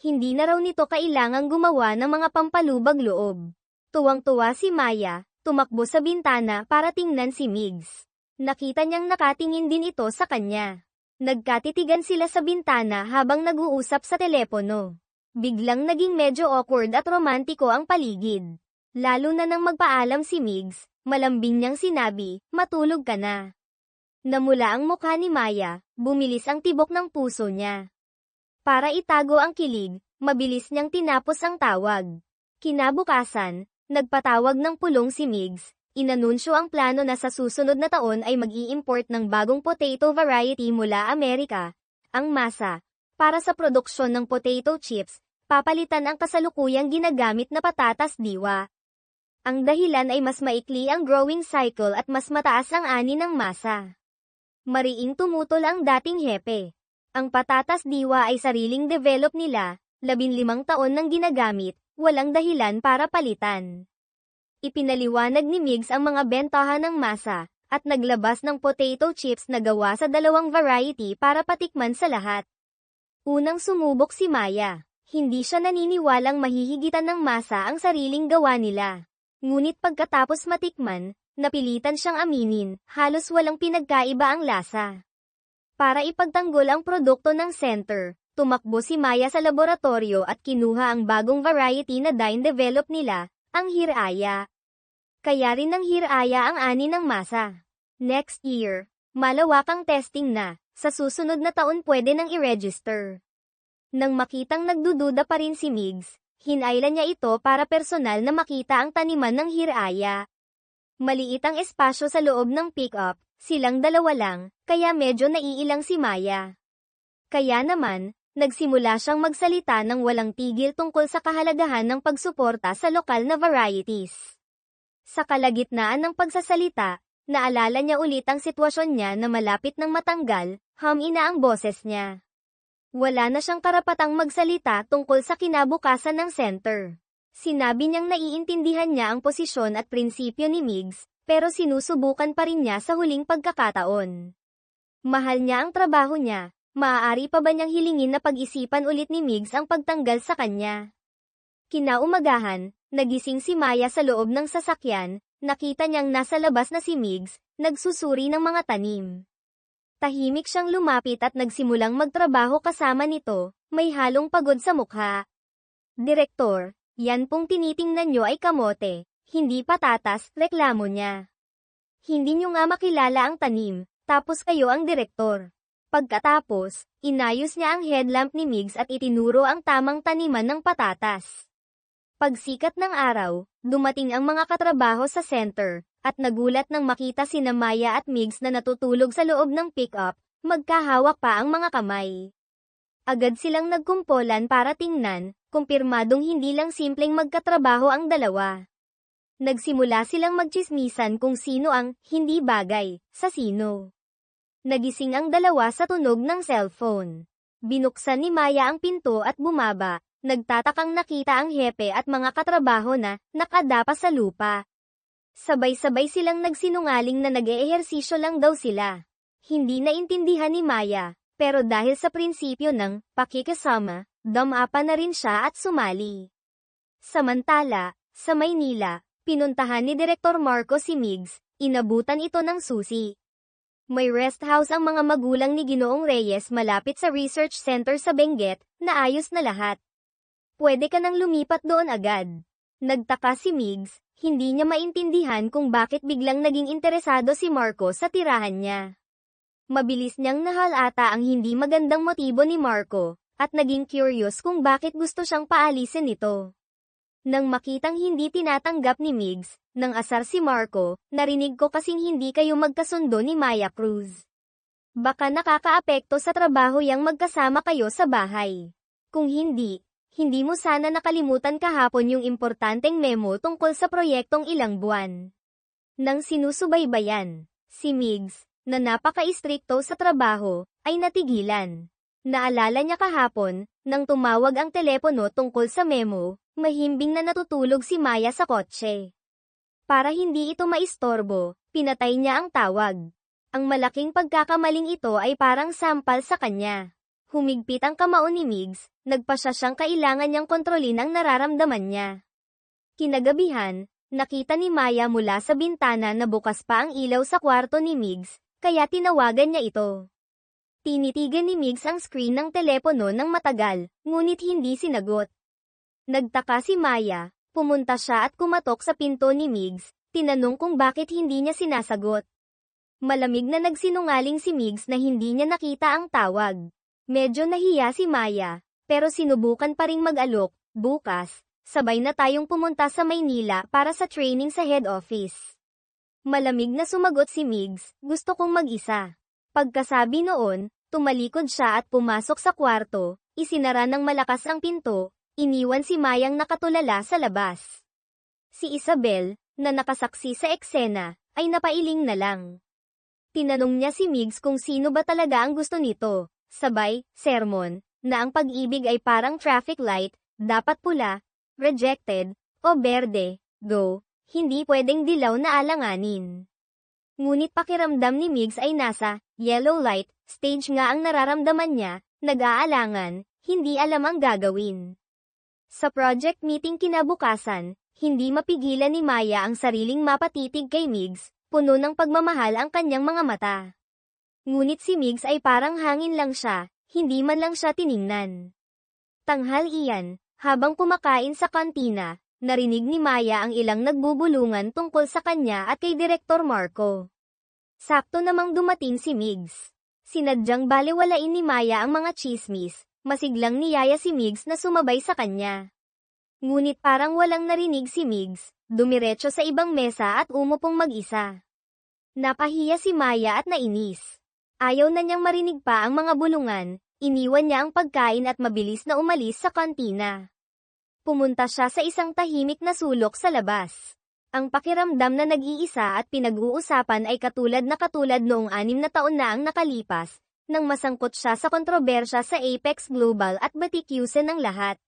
Hindi na raw nito kailangang gumawa ng mga pampalubag loob. Tuwang-tuwa si Maya, tumakbo sa bintana para tingnan si Migs. Nakita niyang nakatingin din ito sa kanya. Nagkatitigan sila sa bintana habang nag-uusap sa telepono. Biglang naging medyo awkward at romantiko ang paligid. Lalo na nang magpaalam si Migs, malambing niyang sinabi, matulog ka na. Namula ang mukha ni Maya, bumilis ang tibok ng puso niya. Para itago ang kilig, mabilis niyang tinapos ang tawag. Kinabukasan, nagpatawag ng pulong si Migs, inanunsyo ang plano na sa susunod na taon ay mag-i-import ng bagong potato variety mula Amerika, ang Masa, para sa produksyon ng potato chips, papalitan ang kasalukuyang ginagamit na patatas diwa. Ang dahilan ay mas maikli ang growing cycle at mas mataas ang ani ng masa. Mariing tumutol ang dating hepe. Ang patatas diwa ay sariling develop nila, 15 taon nang ginagamit, walang dahilan para palitan. Ipinaliwanag ni Migs ang mga bentahan ng masa, at naglabas ng potato chips na gawa sa 2 variety para patikman sa lahat. Unang sumubok si Maya. Hindi siya naniniwalang mahihigitan ng masa ang sariling gawa nila. Ngunit pagkatapos matikman, napilitan siyang aminin, halos walang pinagkaiba ang lasa. Para ipagtanggol ang produkto ng center, tumakbo si Maya sa laboratorio at kinuha ang bagong variety na develop nila, ang Hiraya. Kaya rin ng Hiraya ang ani ng masa. Next year, malawakang testing na, sa susunod na taon pwede nang i-register. Nang makitang nagdududa pa rin si Migs, hinailan niya ito para personal na makita ang taniman ng Hiraya. Maliit ang espasyo sa loob ng pick-up, silang 2 lang, kaya medyo naiilang si Maya. Kaya naman, nagsimula siyang magsalita ng walang tigil tungkol sa kahalagahan ng pagsuporta sa lokal na varieties. Sa kalagitnaan ng pagsasalita, naalala niya ulit ang sitwasyon niya na malapit ng matanggal, humina ang boses niya. Wala na siyang karapatang magsalita tungkol sa kinabukasan ng center. Sinabi niyang naiintindihan niya ang posisyon at prinsipyo ni Migs, pero sinusubukan pa rin niya sa huling pagkakataon. Mahal niya ang trabaho niya, maaari pa ba niyang hilingin na pag-isipan ulit ni Migs ang pagtanggal sa kanya? Kinaumagahan, nagising si Maya sa loob ng sasakyan, nakita niyang nasa labas na si Migs, nagsusuri ng mga tanim. Tahimik siyang lumapit at nagsimulang magtrabaho kasama nito, may halong pagod sa mukha. Direktor, yan pong tinitingnan nyo ay kamote, hindi patatas, reklamo niya. Hindi nyo nga makilala ang tanim, tapos kayo ang direktor. Pagkatapos, inayos niya ang headlamp ni Migs at itinuro ang tamang taniman ng patatas. Pagsikat ng araw, dumating ang mga katrabaho sa center, at nagulat nang makita sina Maya at Migs na natutulog sa loob ng pick-up, magkahawak pa ang mga kamay. Agad silang nagkumpolan para tingnan, kumpirmadong hindi lang simpleng magkatrabaho ang dalawa. Nagsimula silang magtsismisan kung sino ang hindi bagay sa sino. Nagising ang dalawa sa tunog ng cellphone. Binuksan ni Maya ang pinto at bumaba, nagtatakang nakita ang hepe at mga katrabaho na nakadapa sa lupa. Sabay-sabay silang nagsinungaling na nag-eehersisyo lang daw sila. Hindi naintindihan ni Maya, pero dahil sa prinsipyo ng pakikisama, damapa na rin siya at sumali. Samantala, sa Maynila, pinuntahan ni Direktor Marco si Migs, inabutan ito ng susi. May rest house ang mga magulang ni Ginoong Reyes malapit sa research center sa Benguet, na ayos na lahat. Pwede ka nang lumipat doon agad. Nagtaka si Migs, hindi niya maintindihan kung bakit biglang naging interesado si Marco sa tirahan niya. Mabilis niyang nahalata ang hindi magandang motibo ni Marco, at naging curious kung bakit gusto siyang paalisin nito. Nang makitang hindi tinatanggap ni Migs, nang asar si Marco, narinig ko kasing hindi kayo magkasundo ni Maya Cruz. Baka nakakaapekto sa trabaho yang magkasama kayo sa bahay. Kung hindi mo sana nakalimutan kahapon yung importanteng memo tungkol sa proyektong ilang buwan. Nang sinusubaybayan, si Migs, na napaka-istrikto sa trabaho, ay natigilan. Naalala niya kahapon, nang tumawag ang telepono tungkol sa memo, mahimbing na natutulog si Maya sa kotse. Para hindi ito maistorbo, pinatay niya ang tawag. Ang malaking pagkakamaling ito ay parang sampal sa kanya. Humigpit ang kamao ni Migs, nagpasya siyang kailangan niyang kontrolin ang nararamdaman niya. Kinagabihan, nakita ni Maya mula sa bintana na bukas pa ang ilaw sa kwarto ni Migs, kaya tinawagan niya ito. Tinitigan ni Migs ang screen ng telepono ng matagal, ngunit hindi sinagot. Nagtaka si Maya, pumunta siya at kumatok sa pinto ni Migs, tinanong kung bakit hindi niya sinasagot. Malamig na nagsinungaling si Migs na hindi niya nakita ang tawag. Medyo nahiya si Maya, pero sinubukan pa ring mag-alok, bukas, sabay na tayong pumunta sa Maynila para sa training sa head office. Malamig na sumagot si Migs, gusto kong mag-isa. Pagkasabi noon, tumalikod siya at pumasok sa kwarto, isinara ng malakas ang pinto, iniwan si Mayang nakatulala sa labas. Si Isabel, na nakasaksi sa eksena, ay napailing na lang. Tinanong niya si Migs kung sino ba talaga ang gusto nito, sabay, sermon, na ang pag-ibig ay parang traffic light, dapat pula, rejected, o berde, go, hindi pwedeng dilaw na alanganin. Ngunit pakiramdam ni Migs ay nasa yellow light stage nga ang nararamdaman niya, nag-aalangan, hindi alam ang gagawin. Sa project meeting kinabukasan, hindi mapigilan ni Maya ang sariling mapatitig kay Migs, puno ng pagmamahal ang kanyang mga mata. Ngunit si Migs ay parang hangin lang siya, hindi man lang siya tiningnan. Tanghal iyan, habang kumakain sa kantina, narinig ni Maya ang ilang nagbubulungan tungkol sa kanya at kay Direktor Marco. Sakto namang dumating si Migs. Sinadyang balewalain ni Maya ang mga chismis, masiglang niyaya si Migs na sumabay sa kanya. Ngunit parang walang narinig si Migs, dumiretso sa ibang mesa at umupong mag-isa. Napahiya si Maya at nainis. Ayaw na niyang marinig pa ang mga bulungan, iniwan niya ang pagkain at mabilis na umalis sa kantina. Pumunta siya sa isang tahimik na sulok sa labas. Ang pakiramdam na nag-iisa at pinag-uusapan ay katulad noong 6 na taon na ang nakalipas, nang masangkot siya sa kontrobersya sa Apex Global at batikyusan ng lahat.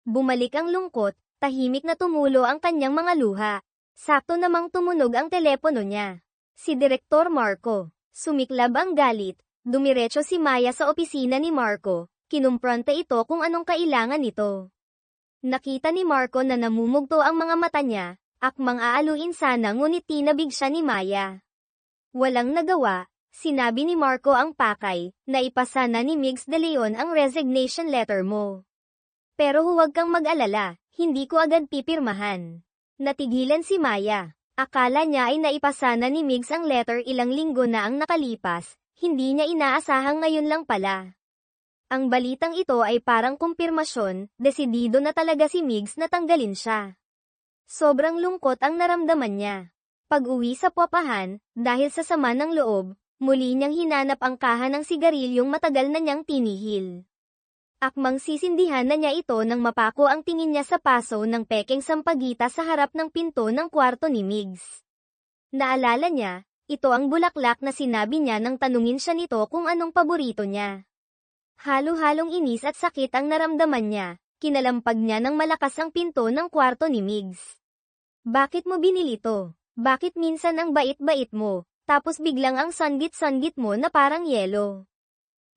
Bumalik ang lungkot, tahimik na tumulo ang kanyang mga luha. Sakto namang tumunog ang telepono niya. Si Direktor Marco. Sumiklab ang galit, dumiretso si Maya sa opisina ni Marco, kinumpronta ito kung anong kailangan nito. Nakita ni Marco na namumugto ang mga mata niya, akmang aaluin sana ngunit tinabig siya ni Maya. Walang nagawa, sinabi ni Marco ang pakay, na ipasa na ni Migs de Leon ang resignation letter mo. Pero huwag kang mag-alala, hindi ko agad pipirmahan. Natigilan si Maya. Akala niya ay naipasa na ni Migs ang letter ilang linggo na ang nakalipas, hindi niya inaasahang ngayon lang pala. Ang balitang ito ay parang kumpirmasyon, desidido na talaga si Migs na tanggalin siya. Sobrang lungkot ang naramdaman niya. Pag-uwi sa puwapahan, dahil sa sama ng loob, muli niyang hinanap ang kaha ng sigarilyong matagal na niyang tinihil. Akmang sisindihan na niya ito nang mapako ang tingin niya sa paso ng pekeng sampagita sa harap ng pinto ng kwarto ni Migs. Naalala niya, ito ang bulaklak na sinabi niya nang tanungin siya nito kung anong paborito niya. Halo-halong inis at sakit ang naramdaman niya, kinalampag niya ng malakas ang pinto ng kwarto ni Migs. Bakit mo binili to? Bakit minsan ang bait-bait mo, tapos biglang ang sanggit-sanggit mo na parang yelo?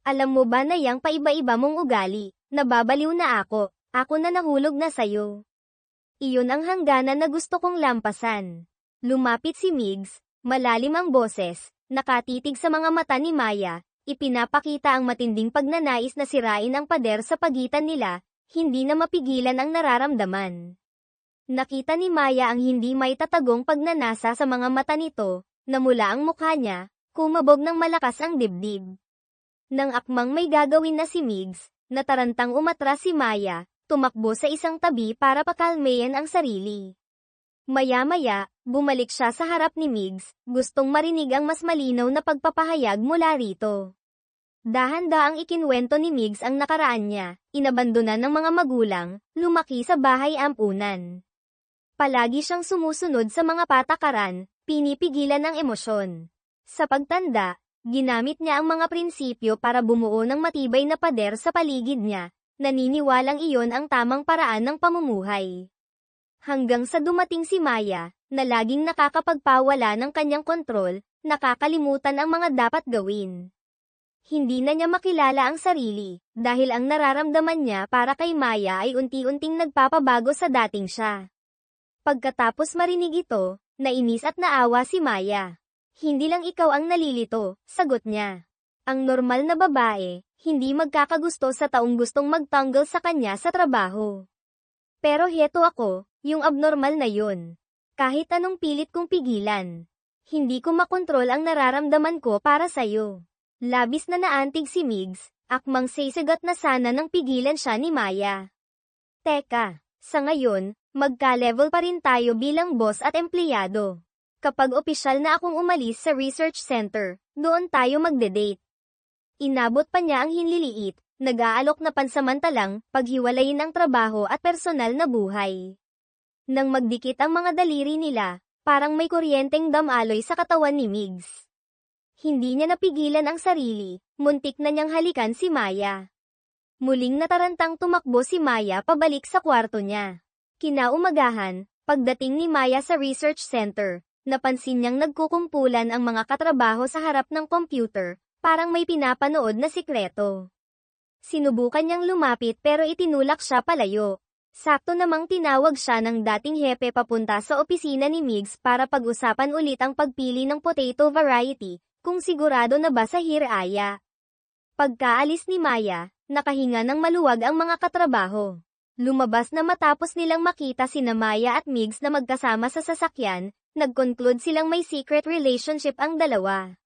Alam mo ba na yang paiba-iba mong ugali, nababaliw na ako na nahulog na sayo. Iyon ang hangganan na gusto kong lampasan. Lumapit si Migs, malalim ang boses, nakatitig sa mga mata ni Maya, ipinapakita ang matinding pagnanais na sirain ang pader sa pagitan nila, hindi na mapigilan ang nararamdaman. Nakita ni Maya ang hindi may tatagong pagnanasa sa mga mata nito, namula ang mukha niya, kumabog ng malakas ang dibdib. Nang akmang may gagawin na si Migs, natarantang umatras si Maya, tumakbo sa isang tabi para pakalmayan ang sarili. Maya-maya, bumalik siya sa harap ni Migs, gustong marinig ang mas malinaw na pagpapahayag mula rito. Dahan-daang ikinwento ni Migs ang nakaraan niya, inabandonan ng mga magulang, lumaki sa bahay ampunan. Palagi siyang sumusunod sa mga patakaran, pinipigilan ang emosyon. Sa pagtanda, ginamit niya ang mga prinsipyo para bumuo ng matibay na pader sa paligid niya, naniniwalang iyon ang tamang paraan ng pamumuhay. Hanggang sa dumating si Maya, na laging nakakapagpawala ng kanyang kontrol, nakakalimutan ang mga dapat gawin. Hindi na niya makilala ang sarili, dahil ang nararamdaman niya para kay Maya ay unti-unting nagpapabago sa dating siya. Pagkatapos marinig ito, nainis at naawa si Maya. Hindi lang ikaw ang nalilito, sagot niya. Ang normal na babae, hindi magkakagusto sa taong gustong magtanggol sa kanya sa trabaho. Pero heto ako, yung abnormal na yun. Kahit anong pilit kong pigilan. Hindi ko makontrol ang nararamdaman ko para sa'yo. Labis na naantig si Migs, akmang sisigat na sana nang pigilan siya ni Maya. Teka, sa ngayon, magka-level pa rin tayo bilang boss at empleyado. Kapag opisyal na akong umalis sa research center, doon tayo magde-date. Inabot pa niya ang hinliliit, nag-aalok na pansamantalang paghiwalayin ang trabaho at personal na buhay. Nang magdikit ang mga daliri nila, parang may kuryenteng damaloy sa katawan ni Migs. Hindi niya napigilan ang sarili, muntik na niyang halikan si Maya. Muling natarantang tumakbo si Maya pabalik sa kwarto niya. Kinaumagahan, pagdating ni Maya sa research center, napansin niyang nagkukumpulan ang mga katrabaho sa harap ng computer, parang may pinapanood na sikreto. Sinubukan niyang lumapit pero itinulak siya palayo. Sakto namang tinawag siya ng dating hepe papunta sa opisina ni Migs para pag-usapan ulit ang pagpili ng potato variety, kung sigurado na ba sa hiraya. Pagkaalis ni Maya, nakahinga ng maluwag ang mga katrabaho. Lumabas na matapos nilang makita sina Maya at Migs na magkasama sa sasakyan, nag-conclude silang may secret relationship ang dalawa.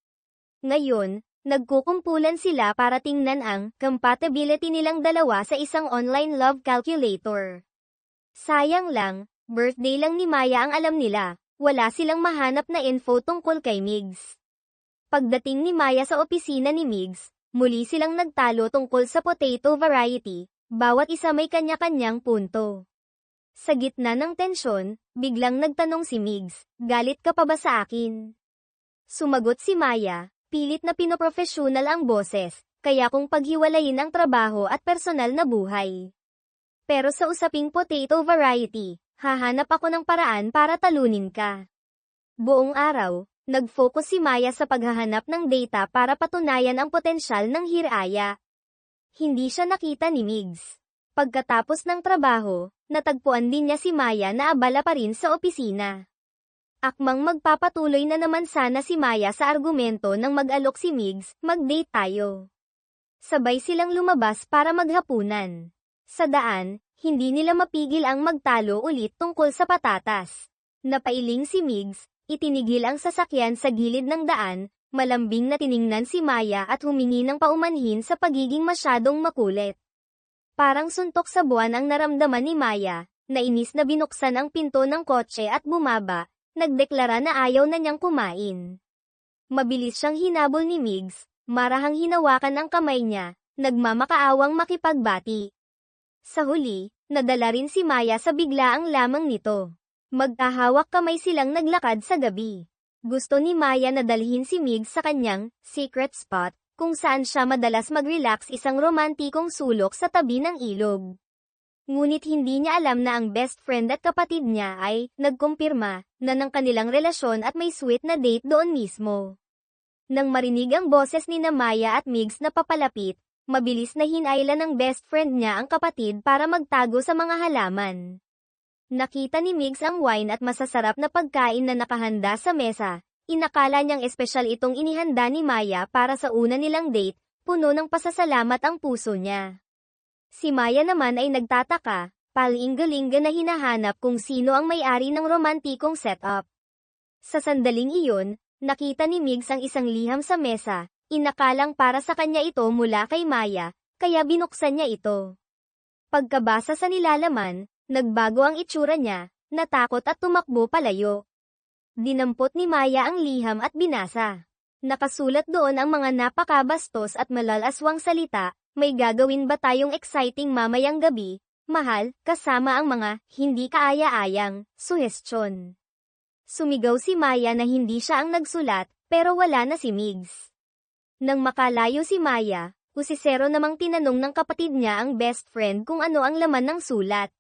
Ngayon, nagkukumpulan sila para tingnan ang compatibility nilang dalawa sa isang online love calculator. Sayang lang, birthday lang ni Maya ang alam nila, wala silang mahanap na info tungkol kay Migs. Pagdating ni Maya sa opisina ni Migs, muli silang nagtalo tungkol sa potato variety, bawat isa may kanya-kanyang punto. Sa gitna ng tensyon, biglang nagtanong si Migs, galit ka pa ba sa akin? Sumagot si Maya, pilit na pinoprofesyonal ang boses, kaya kung paghiwalayin ang trabaho at personal na buhay. Pero sa usaping potato variety, hahanap ako ng paraan para talunin ka. Buong araw, nag-focus si Maya sa paghahanap ng data para patunayan ang potensyal ng hiraya. Hindi siya nakita ni Migs. Pagkatapos ng trabaho, natagpuan din niya si Maya na abala pa rin sa opisina. Akmang magpapatuloy na naman sana si Maya sa argumento nang mag-alok si Migs, mag-date tayo. Sabay silang lumabas para maghapunan. Sa daan, hindi nila mapigil ang magtalo ulit tungkol sa patatas. Napailing si Migs, itinigil ang sasakyan sa gilid ng daan, malambing na tiningnan si Maya at humingi ng paumanhin sa pagiging masyadong makulit. Parang suntok sa buwan ang naramdaman ni Maya, nainis na binuksan ang pinto ng kotse at bumaba. Nagdeklara na ayaw na niyang kumain. Mabilis siyang hinabol ni Migs, marahang hinawakan ang kamay niya, nagmamakaawang makipagbati. Sa huli, nadala rin si Maya sa biglaang lamang nito. Magkahawak kamay silang naglakad sa gabi. Gusto ni Maya na dalhin si Migs sa kanyang secret spot, kung saan siya madalas mag-relax isang romantikong sulok sa tabi ng ilog. Ngunit hindi niya alam na ang best friend at kapatid niya ay nagkumpirma na ng kanilang relasyon at may sweet na date doon mismo. Nang marinig ang boses ni Maya at Migs na papalapit, mabilis na hinailan ng best friend niya ang kapatid para magtago sa mga halaman. Nakita ni Migs ang wine at masasarap na pagkain na nakahanda sa mesa, inakala niyang espesyal itong inihanda ni Maya para sa una nilang date, puno ng pasasalamat ang puso niya. Si Maya naman ay nagtataka, paling-galing na hinahanap kung sino ang may-ari ng romantikong setup. Sa sandaling iyon, nakita ni Migs ang isang liham sa mesa, inakalang para sa kanya ito mula kay Maya, kaya binuksan niya ito. Pagkabasa sa nilalaman, nagbago ang itsura niya, natakot at tumakbo palayo. Dinampot ni Maya ang liham at binasa. Nakasulat doon ang mga napakabastos at malalaswang salita. May gagawin ba tayong exciting mamayang gabi, mahal, kasama ang mga hindi kaaya-ayang suhestyon. Sumigaw si Maya na hindi siya ang nagsulat, pero wala na si Migs. Nang makalayo si Maya, usisero namang tinanong ng kapatid niya ang best friend kung ano ang laman ng sulat.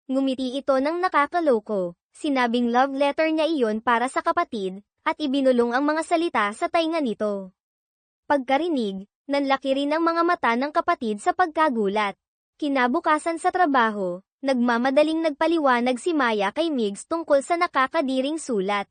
Ngumiti ito ng nakakaloko, sinabing love letter niya iyon para sa kapatid, at ibinulong ang mga salita sa tainga nito. Pagkarinig, nanlaki rin ang mga mata ng kapatid sa pagkagulat. Kinabukasan sa trabaho, nagmamadaling nagpaliwanag si Maya kay Migs tungkol sa nakakadiring sulat.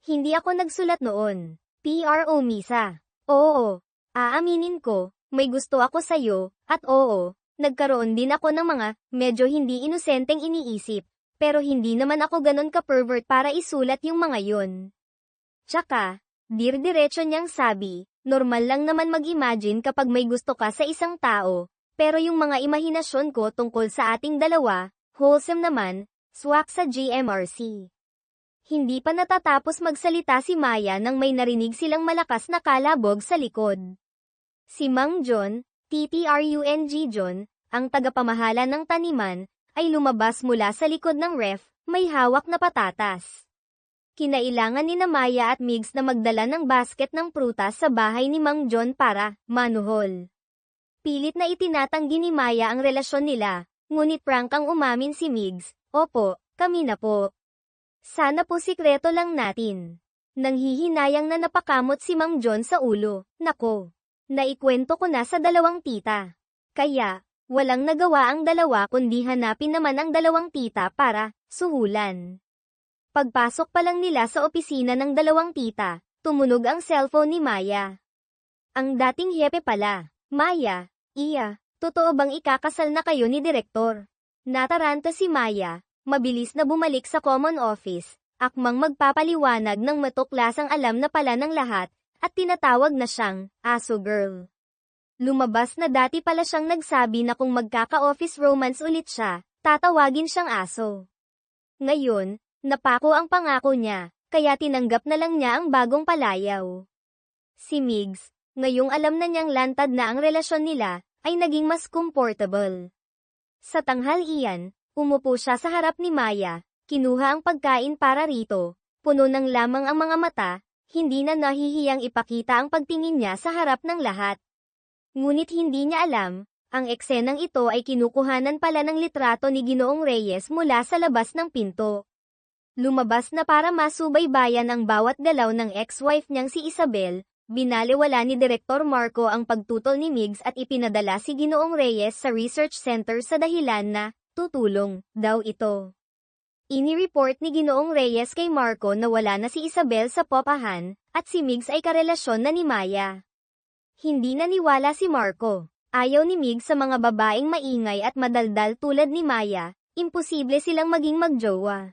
Hindi ako nagsulat noon. Pro Misa. Oo, aaminin ko, may gusto ako sa'yo, at oo, nagkaroon din ako ng mga medyo hindi inosenteng iniisip, pero hindi naman ako ganon ka-pervert para isulat yung mga yun. Tsaka, dir-diretso niyang sabi, normal lang naman mag-imagine kapag may gusto ka sa isang tao, pero yung mga imahinasyon ko tungkol sa ating dalawa, wholesome naman, swak sa GMRC. Hindi pa natatapos magsalita si Maya nang may narinig silang malakas na kalabog sa likod. Si Mang John, TTRUNG John, ang tagapamahala ng taniman, ay lumabas mula sa likod ng ref, may hawak na patatas. Kinailangan ni Maya at Migs na magdala ng basket ng prutas sa bahay ni Mang John para manuhol. Pilit na itinatanggi ni Maya ang relasyon nila, ngunit prank ang umamin si Migs. Opo, kami na po. Sana po sikreto lang natin. Nanghihinayang na napakamot si Mang John sa ulo. Nako, naikwento ko na sa dalawang tita. Kaya, walang nagawa ang dalawa kundi hanapin naman ang dalawang tita para suhulan. Pagpasok pa lang nila sa opisina ng dalawang tita, tumunog ang cellphone ni Maya. Ang dating hepe pala. Maya, iya, totoo bang ikakasal na kayo ni Direktor? Nataranta si Maya, mabilis na bumalik sa common office, akmang magpapaliwanag ng matuklasang alam na pala ng lahat, at tinatawag na siyang aso girl. Lumabas na dati pala siyang nagsabi na kung magkaka-office romance ulit siya, tatawagin siyang aso. Ngayon, napako ang pangako niya, kaya tinanggap na lang niya ang bagong palayaw. Si Migs, ngayong alam na niyang lantad na ang relasyon nila, ay naging mas comfortable. Sa tanghalian, umupo siya sa harap ni Maya, kinuha ang pagkain para rito, puno ng lamang ang mga mata, hindi na nahihiyang ipakita ang pagtingin niya sa harap ng lahat. Ngunit hindi niya alam, ang eksenang ito ay kinukuhanan pala ng litrato ni Ginoong Reyes mula sa labas ng pinto. Lumabas na para masubaybayan ang bawat galaw ng ex-wife niyang si Isabel. Binaliwala ni Direktor Marco ang pagtutol ni Migs at ipinadala si Ginoong Reyes sa research center sa dahilan na, tutulong, daw ito. Ini-report ni Ginoong Reyes kay Marco na wala na si Isabel sa popahan, at si Migs ay karelasyon na ni Maya. Hindi naniwala si Marco. Ayaw ni Migs sa mga babaeng maingay at madaldal tulad ni Maya, imposible silang maging magjowa.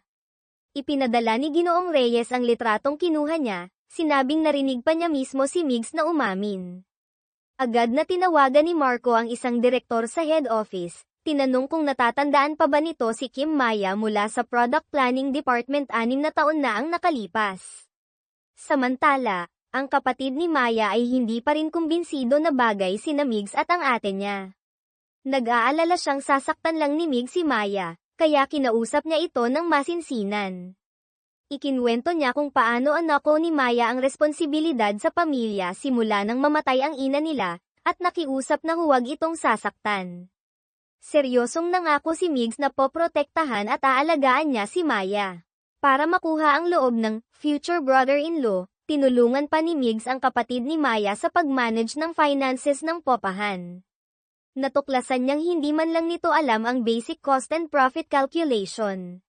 Ipinadala ni Ginoong Reyes ang litratong kinuha niya, sinabing narinig pa niya mismo si Migs na umamin. Agad na tinawagan ni Marco ang isang direktor sa head office, tinanong kung natatandaan pa ba nito si Kim Maya mula sa Product Planning Department 6 na taon na ang nakalipas. Samantala, ang kapatid ni Maya ay hindi pa rin kumbinsido na bagay sina Migs at ang ate niya. Nag-aalala siyang sasaktan lang ni Migs si Maya, kaya kinausap niya ito ng masinsinan. Ikinwento niya kung paano anako ni Maya ang responsibilidad sa pamilya simula nang mamatay ang ina nila, at nakiusap na huwag itong sasaktan. Seryosong nangako si Migs na poprotektahan at aalagaan niya si Maya. Para makuha ang loob ng future brother-in-law, tinulungan pa ni Migs ang kapatid ni Maya sa pag-manage ng finances ng popahan. Natuklasan niyang hindi man lang nito alam ang basic cost and profit calculation.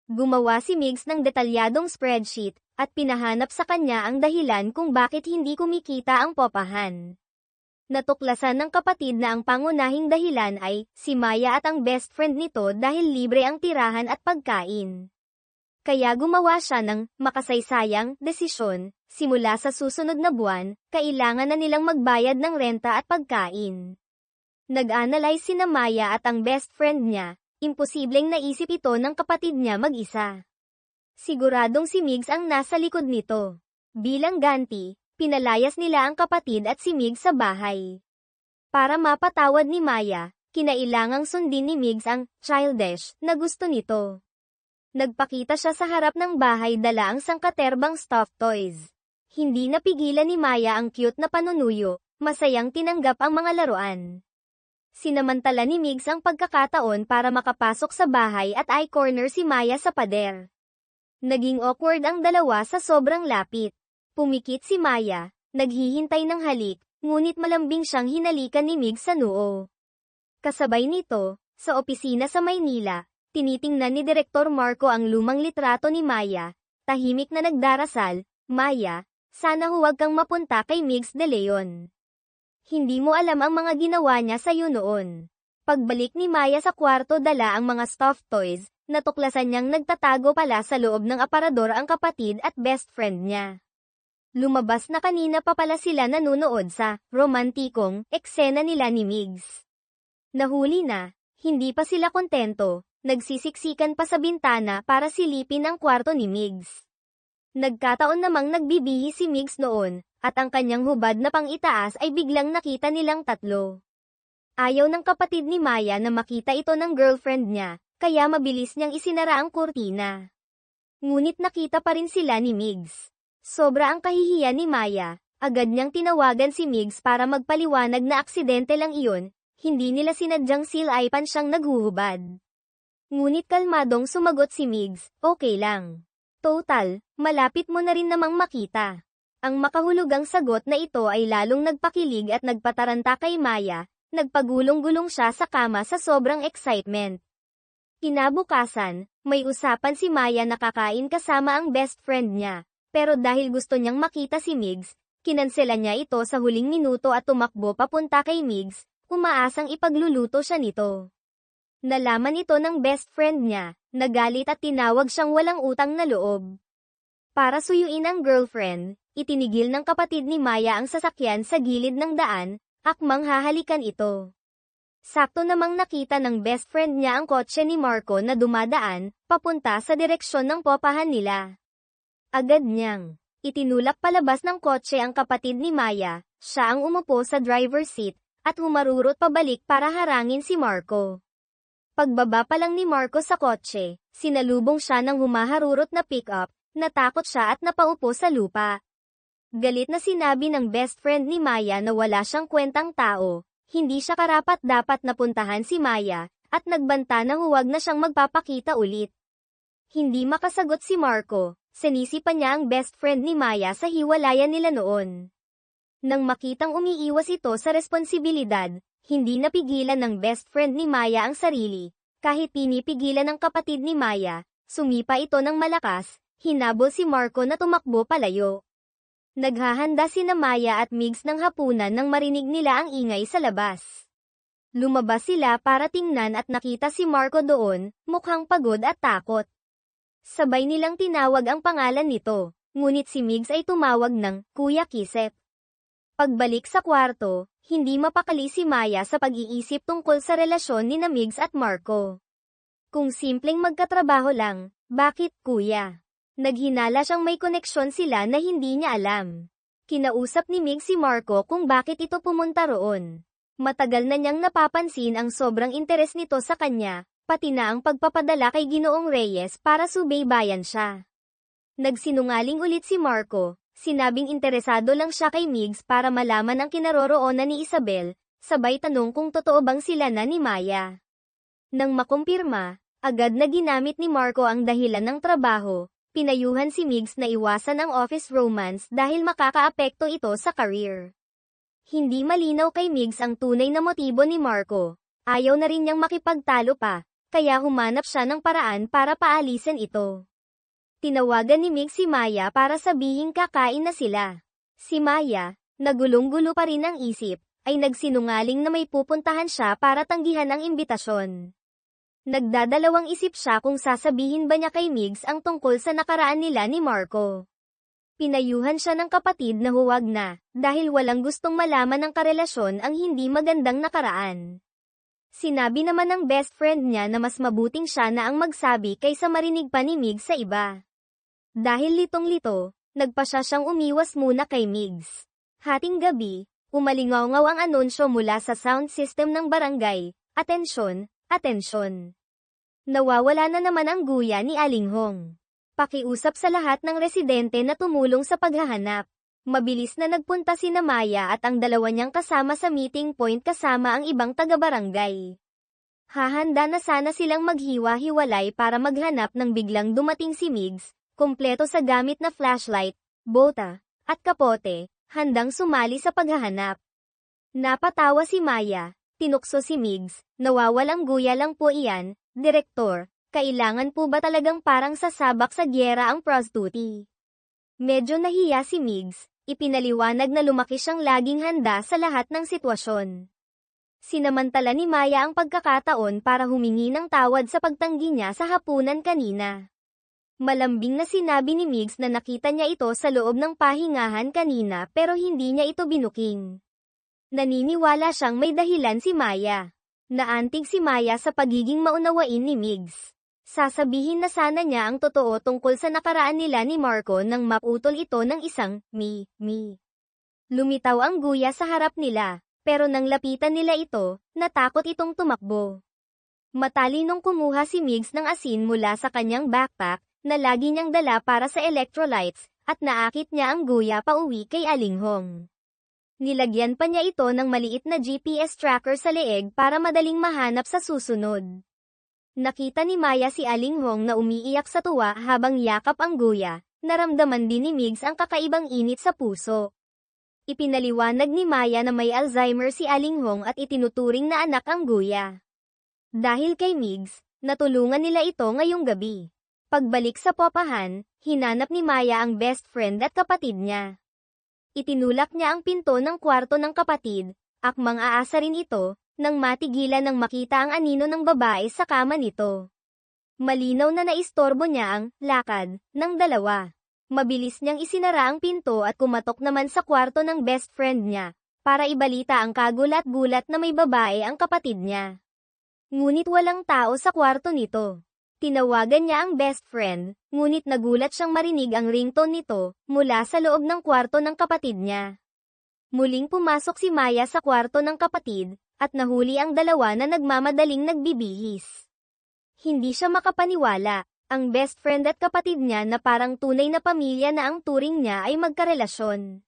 Gumawa si Migs ng detalyadong spreadsheet, at pinahanap sa kanya ang dahilan kung bakit hindi kumikita ang popahan. Natuklasan ng kapatid na ang pangunahing dahilan ay, si Maya at ang best friend nito dahil libre ang tirahan at pagkain. Kaya gumawa siya ng makasaysayang desisyon, simula sa susunod na buwan, kailangan na nilang magbayad ng renta at pagkain. Nag-analyze sina Maya at ang best friend niya. Imposibleng naisip ito ng kapatid niya mag-isa. Siguradong si Migs ang nasa likod nito. Bilang ganti, pinalayas nila ang kapatid at si Migs sa bahay. Para mapatawad ni Maya, kinailangang sundin ni Migs ang childish na gusto nito. Nagpakita siya sa harap ng bahay dala ang sangkaterbang stuffed toys. Hindi napigilan ni Maya ang cute na panunuyo, masayang tinanggap ang mga laruan. Sinamantala ni Migs ang pagkakataon para makapasok sa bahay at eye corner si Maya sa pader. Naging awkward ang dalawa sa sobrang lapit. Pumikit si Maya, naghihintay ng halik, ngunit malambing siyang hinalikan ni Migs sa noo. Kasabay nito, sa opisina sa Maynila, tinitingnan ni Direktor Marco ang lumang litrato ni Maya, tahimik na nagdarasal, Maya, sana huwag kang mapunta kay Migs de Leon. Hindi mo alam ang mga ginawa niya sa'yo noon. Pagbalik ni Maya sa kwarto dala ang mga stuffed toys, natuklasan niyang nagtatago pala sa loob ng aparador ang kapatid at best friend niya. Lumabas na kanina pa pala sila nanunood sa romantikong eksena nila ni Migs. Nahuli na, hindi pa sila kontento, nagsisiksikan pa sa bintana para silipin ang kwarto ni Migs. Nagkataon namang nagbibihi si Migs noon, at ang kanyang hubad na pang-itaas ay biglang nakita nilang tatlo. Ayaw ng kapatid ni Maya na makita ito ng girlfriend niya, kaya mabilis niyang isinara ang kurtina. Ngunit nakita pa rin sila ni Migs. Sobra ang kahihiyan ni Maya, agad niyang tinawagan si Migs para magpaliwanag na aksidente lang iyon, hindi nila sinadyang silaipan siyang naghuhubad. Ngunit kalmadong sumagot si Migs, okay lang. Total, malapit mo na rin namang makita. Ang makahulugang sagot na ito ay lalong nagpakilig at nagpataranta kay Maya, nagpagulong-gulong siya sa kama sa sobrang excitement. Kinabukasan, may usapan si Maya na kakain kasama ang best friend niya, pero dahil gusto niyang makita si Migs, kinansela niya ito sa huling minuto at tumakbo papunta kay Migs, umaasang ipagluluto siya nito. Nalaman ito ng best friend niya, nagalit at tinawag siyang walang utang na loob. Para suyuin ang girlfriend, itinigil ng kapatid ni Maya ang sasakyan sa gilid ng daan, akmang hahalikan ito. Sakto namang nakita ng best friend niya ang kotse ni Marco na dumadaan, papunta sa direksyon ng popahan nila. Agad niyang itinulak palabas ng kotse ang kapatid ni Maya, siya ang umupo sa driver's seat, at humarurot pabalik para harangin si Marco. Pagbaba pa lang ni Marco sa kotse, sinalubong siya ng humaharurot na pick-up, natakot siya at napaupo sa lupa. Galit na sinabi ng best friend ni Maya na wala siyang kwentang tao, hindi siya karapat-dapat na puntahan si Maya, at nagbanta na huwag na siyang magpapakita ulit. Hindi makasagot si Marco, sinisi pa niya ang best friend ni Maya sa hiwalayan nila noon. Nang makitang umiiwas ito sa responsibilidad, hindi napigilan ng best friend ni Maya ang sarili, kahit pinipigilan ng kapatid ni Maya, sumipa ito ng malakas, hinabol si Marco na tumakbo palayo. Naghahanda sina Maya at Migs ng hapunan nang marinig nila ang ingay sa labas. Lumabas sila para tingnan at nakita si Marco doon, mukhang pagod at takot. Sabay nilang tinawag ang pangalan nito, ngunit si Migs ay tumawag ng Kuya Kisep. Pagbalik sa kwarto, hindi mapakali si Maya sa pag-iisip tungkol sa relasyon ni Migs at Marco. Kung simpleng magkatrabaho lang, bakit kuya? Naghinala siyang may koneksyon sila na hindi niya alam. Kinausap ni Migs si Marco kung bakit ito pumunta roon. Matagal na niyang napapansin ang sobrang interes nito sa kanya, pati na ang pagpapadala kay Ginoong Reyes para subaybayan siya. Nagsinungaling ulit si Marco. Sinabing interesado lang siya kay Migs para malaman ang kinaroroonan ni Isabel, sabay tanong kung totoo bang sila na ni Maya. Nang makumpirma, agad na ginamit ni Marco ang dahilan ng trabaho, pinayuhan si Migs na iwasan ang office romance dahil makakaapekto ito sa career. Hindi malinaw kay Migs ang tunay na motibo ni Marco, ayaw na rin niyang makipagtalo pa, kaya humanap siya ng paraan para paalisin ito. Tinawagan ni Migs si Maya para sabihing kakain na sila. Si Maya, nagulong-gulo pa rin ang isip, ay nagsinungaling na may pupuntahan siya para tanggihan ang imbitasyon. Nagdadalawang isip siya kung sasabihin ba niya kay Migs ang tungkol sa nakaraan nila ni Marco. Pinayuhan siya ng kapatid na huwag na, dahil walang gustong malaman ng karelasyon ang hindi magandang nakaraan. Sinabi naman ng best friend niya na mas mabuting siya na ang magsabi kaysa marinig pa ni Migs sa iba. Dahil litong-lito, nagpasya siyang umiwas muna kay Migs. Hating gabi, umalingaw-ngaw ang anunsyo mula sa sound system ng barangay, "Atensyon, atensyon." Nawawala na naman ang guya ni Alinghong. Pakiusap sa lahat ng residente na tumulong sa paghahanap. Mabilis na nagpunta sina Maya at ang dalawa niyang kasama sa meeting point kasama ang ibang taga-barangay. Hahanda na sana silang maghiwa-hiwalay para maghanap nang biglang dumating si Migs, kumpleto sa gamit na flashlight, bota, at kapote, handang sumali sa paghahanap. Napatawa si Maya, tinukso si Migs, nawawalang guya lang po iyan, Direktor, kailangan po ba talagang parang sasabak sa gyera ang prostitute? Medyo nahiya si Migs, ipinaliwanag na lumaki siyang laging handa sa lahat ng sitwasyon. Sinamantala ni Maya ang pagkakataon para humingi ng tawad sa pagtanggi niya sa hapunan kanina. Malambing na sinabi ni Migs na nakita niya ito sa loob ng pahingahan kanina pero hindi niya ito binuking. Naniniwala siyang may dahilan si Maya. Naantig si Maya sa pagiging maunawain ni Migs. Sasabihin na sana niya ang totoo tungkol sa nakaraan nila ni Marco nang maputol ito ng isang, me. Lumitaw ang guya sa harap nila, pero nang lapitan nila ito, natakot itong tumakbo. Matalinong kumuha si Migs ng asin mula sa kanyang backpack, na lagi niyang dala para sa electrolytes, at naakit niya ang guya pauwi kay Alinghong. Nilagyan pa niya ito ng maliit na GPS tracker sa leeg para madaling mahanap sa susunod. Nakita ni Maya si Alinghong na umiiyak sa tuwa habang yakap ang guya, naramdaman din ni Migs ang kakaibang init sa puso. Ipinaliwanag ni Maya na may Alzheimer si Alinghong at itinuturing na anak ang guya. Dahil kay Migs, natulungan nila ito ngayong gabi. Pagbalik sa popahan, hinanap ni Maya ang best friend at kapatid niya. Itinulak niya ang pinto ng kwarto ng kapatid, akmang aasa rin ito, nang matigilan nang makita ang anino ng babae sa kama nito. Malinaw na naistorbo niya ang lakad ng dalawa. Mabilis niyang isinara ang pinto at kumatok naman sa kwarto ng best friend niya, para ibalita ang kagulat-gulat na may babae ang kapatid niya. Ngunit walang tao sa kwarto nito. Tinawagan niya ang best friend, ngunit nagulat siyang marinig ang ringtone nito, mula sa loob ng kwarto ng kapatid niya. Muling pumasok si Maya sa kwarto ng kapatid, at nahuli ang dalawa na nagmamadaling nagbibihis. Hindi siya makapaniwala. Ang best friend at kapatid niya na parang tunay na pamilya na ang turing niya ay magkarelasyon.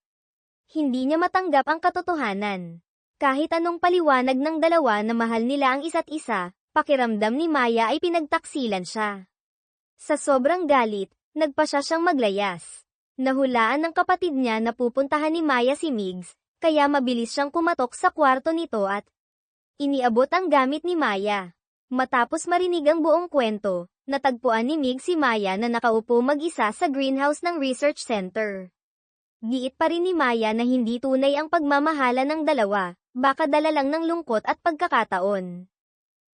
Hindi niya matanggap ang katotohanan. Kahit anong paliwanag ng dalawa na mahal nila ang isa't isa, pakiramdam ni Maya ay pinagtaksilan siya. Sa sobrang galit, nagpa siya siyang maglayas. Nahulaan ng kapatid niya na pupuntahan ni Maya si Migs, kaya mabilis siyang kumatok sa kwarto nito at iniabot ang gamit ni Maya. Matapos marinig ang buong kwento, natagpuan ni Mig si Maya na nakaupo mag-isa sa greenhouse ng research center. Giit pa rin ni Maya na hindi tunay ang pagmamahala ng dalawa, baka dala lang ng lungkot at pagkakataon.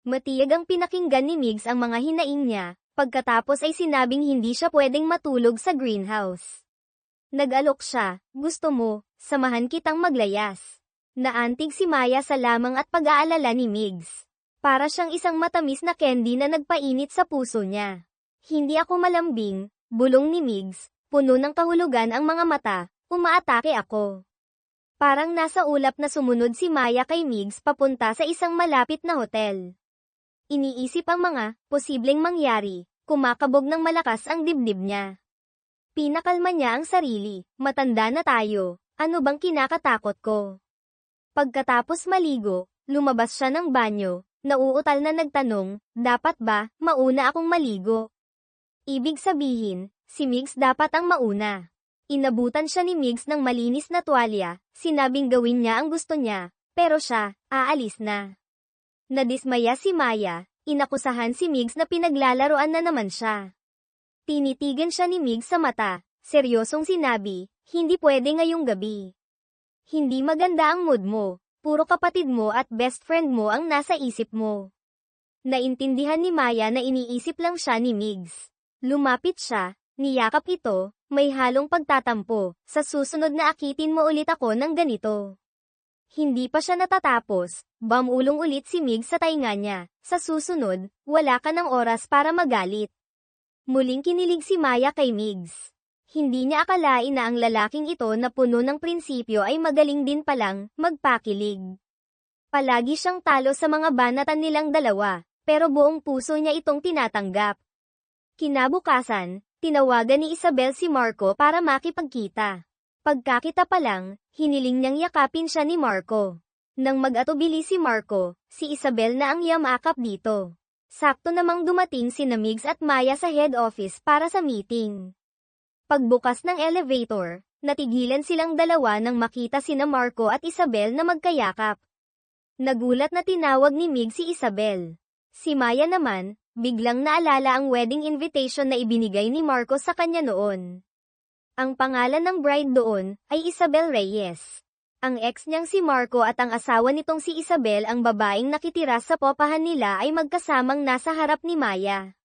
Matiyag ang pinakinggan ni Migs ang mga hinaing niya, pagkatapos ay sinabing hindi siya pwedeng matulog sa greenhouse. Nag-alok siya, gusto mo, samahan kitang maglayas. Naantig si Maya sa lamang at pag-aalala ni Migs. Para siyang isang matamis na candy na nagpainit sa puso niya. Hindi ako malambing, bulong ni Migs, puno ng kahulugan ang mga mata, umaatake ako. Parang nasa ulap na sumunod si Maya kay Migs papunta sa isang malapit na hotel. Iniisip ang mga posibleng mangyari, kumakabog ng malakas ang dibdib niya. Pinakalma niya ang sarili, matanda na tayo, ano bang kinakatakot ko? Pagkatapos maligo, lumabas siya ng banyo. Nauutal na nagtanong, dapat ba, mauna akong maligo? Ibig sabihin, si Migs dapat ang mauna. Inabutan siya ni Migs ng malinis na tuwalya, sinabing gawin niya ang gusto niya, pero siya, aalis na. Nadismaya si Maya, inakusahan si Migs na pinaglalaroan na naman siya. Tinitigan siya ni Migs sa mata, seryosong sinabi, hindi pwede ngayong gabi. Hindi maganda ang mood mo. Puro kapatid mo at best friend mo ang nasa isip mo. Naintindihan ni Maya na iniisip lang siya ni Migs. Lumapit siya, niyakap ito, may halong pagtatampo, sa susunod na akitin mo ulit ako ng ganito. Hindi pa siya natatapos, bamulong ulit si Migs sa tainga niya, sa susunod, wala ka ng oras para magalit. Muling kinilig si Maya kay Migs. Hindi niya akalain na ang lalaking ito na puno ng prinsipyo ay magaling din palang magpakilig. Palagi siyang talo sa mga banatan nilang dalawa, pero buong puso niya itong tinatanggap. Kinabukasan, tinawagan ni Isabel si Marco para makipagkita. Pagkakita pa lang, hiniling niyang yakapin siya ni Marco. Nang mag-atubili si Marco, si Isabel na ang yamakap dito. Sakto namang dumating sina Migs at Maya sa head office para sa meeting. Pagbukas ng elevator, natigilan silang dalawa nang makita sina Marco at Isabel na magkayakap. Nagulat na tinawag ni Mig si Isabel. Si Maya naman, biglang naalala ang wedding invitation na ibinigay ni Marco sa kanya noon. Ang pangalan ng bride doon ay Isabel Reyes. Ang ex niyang si Marco at ang asawa nitong si Isabel ang babaeng nakitira sa popahan nila ay magkasamang nasa harap ni Maya.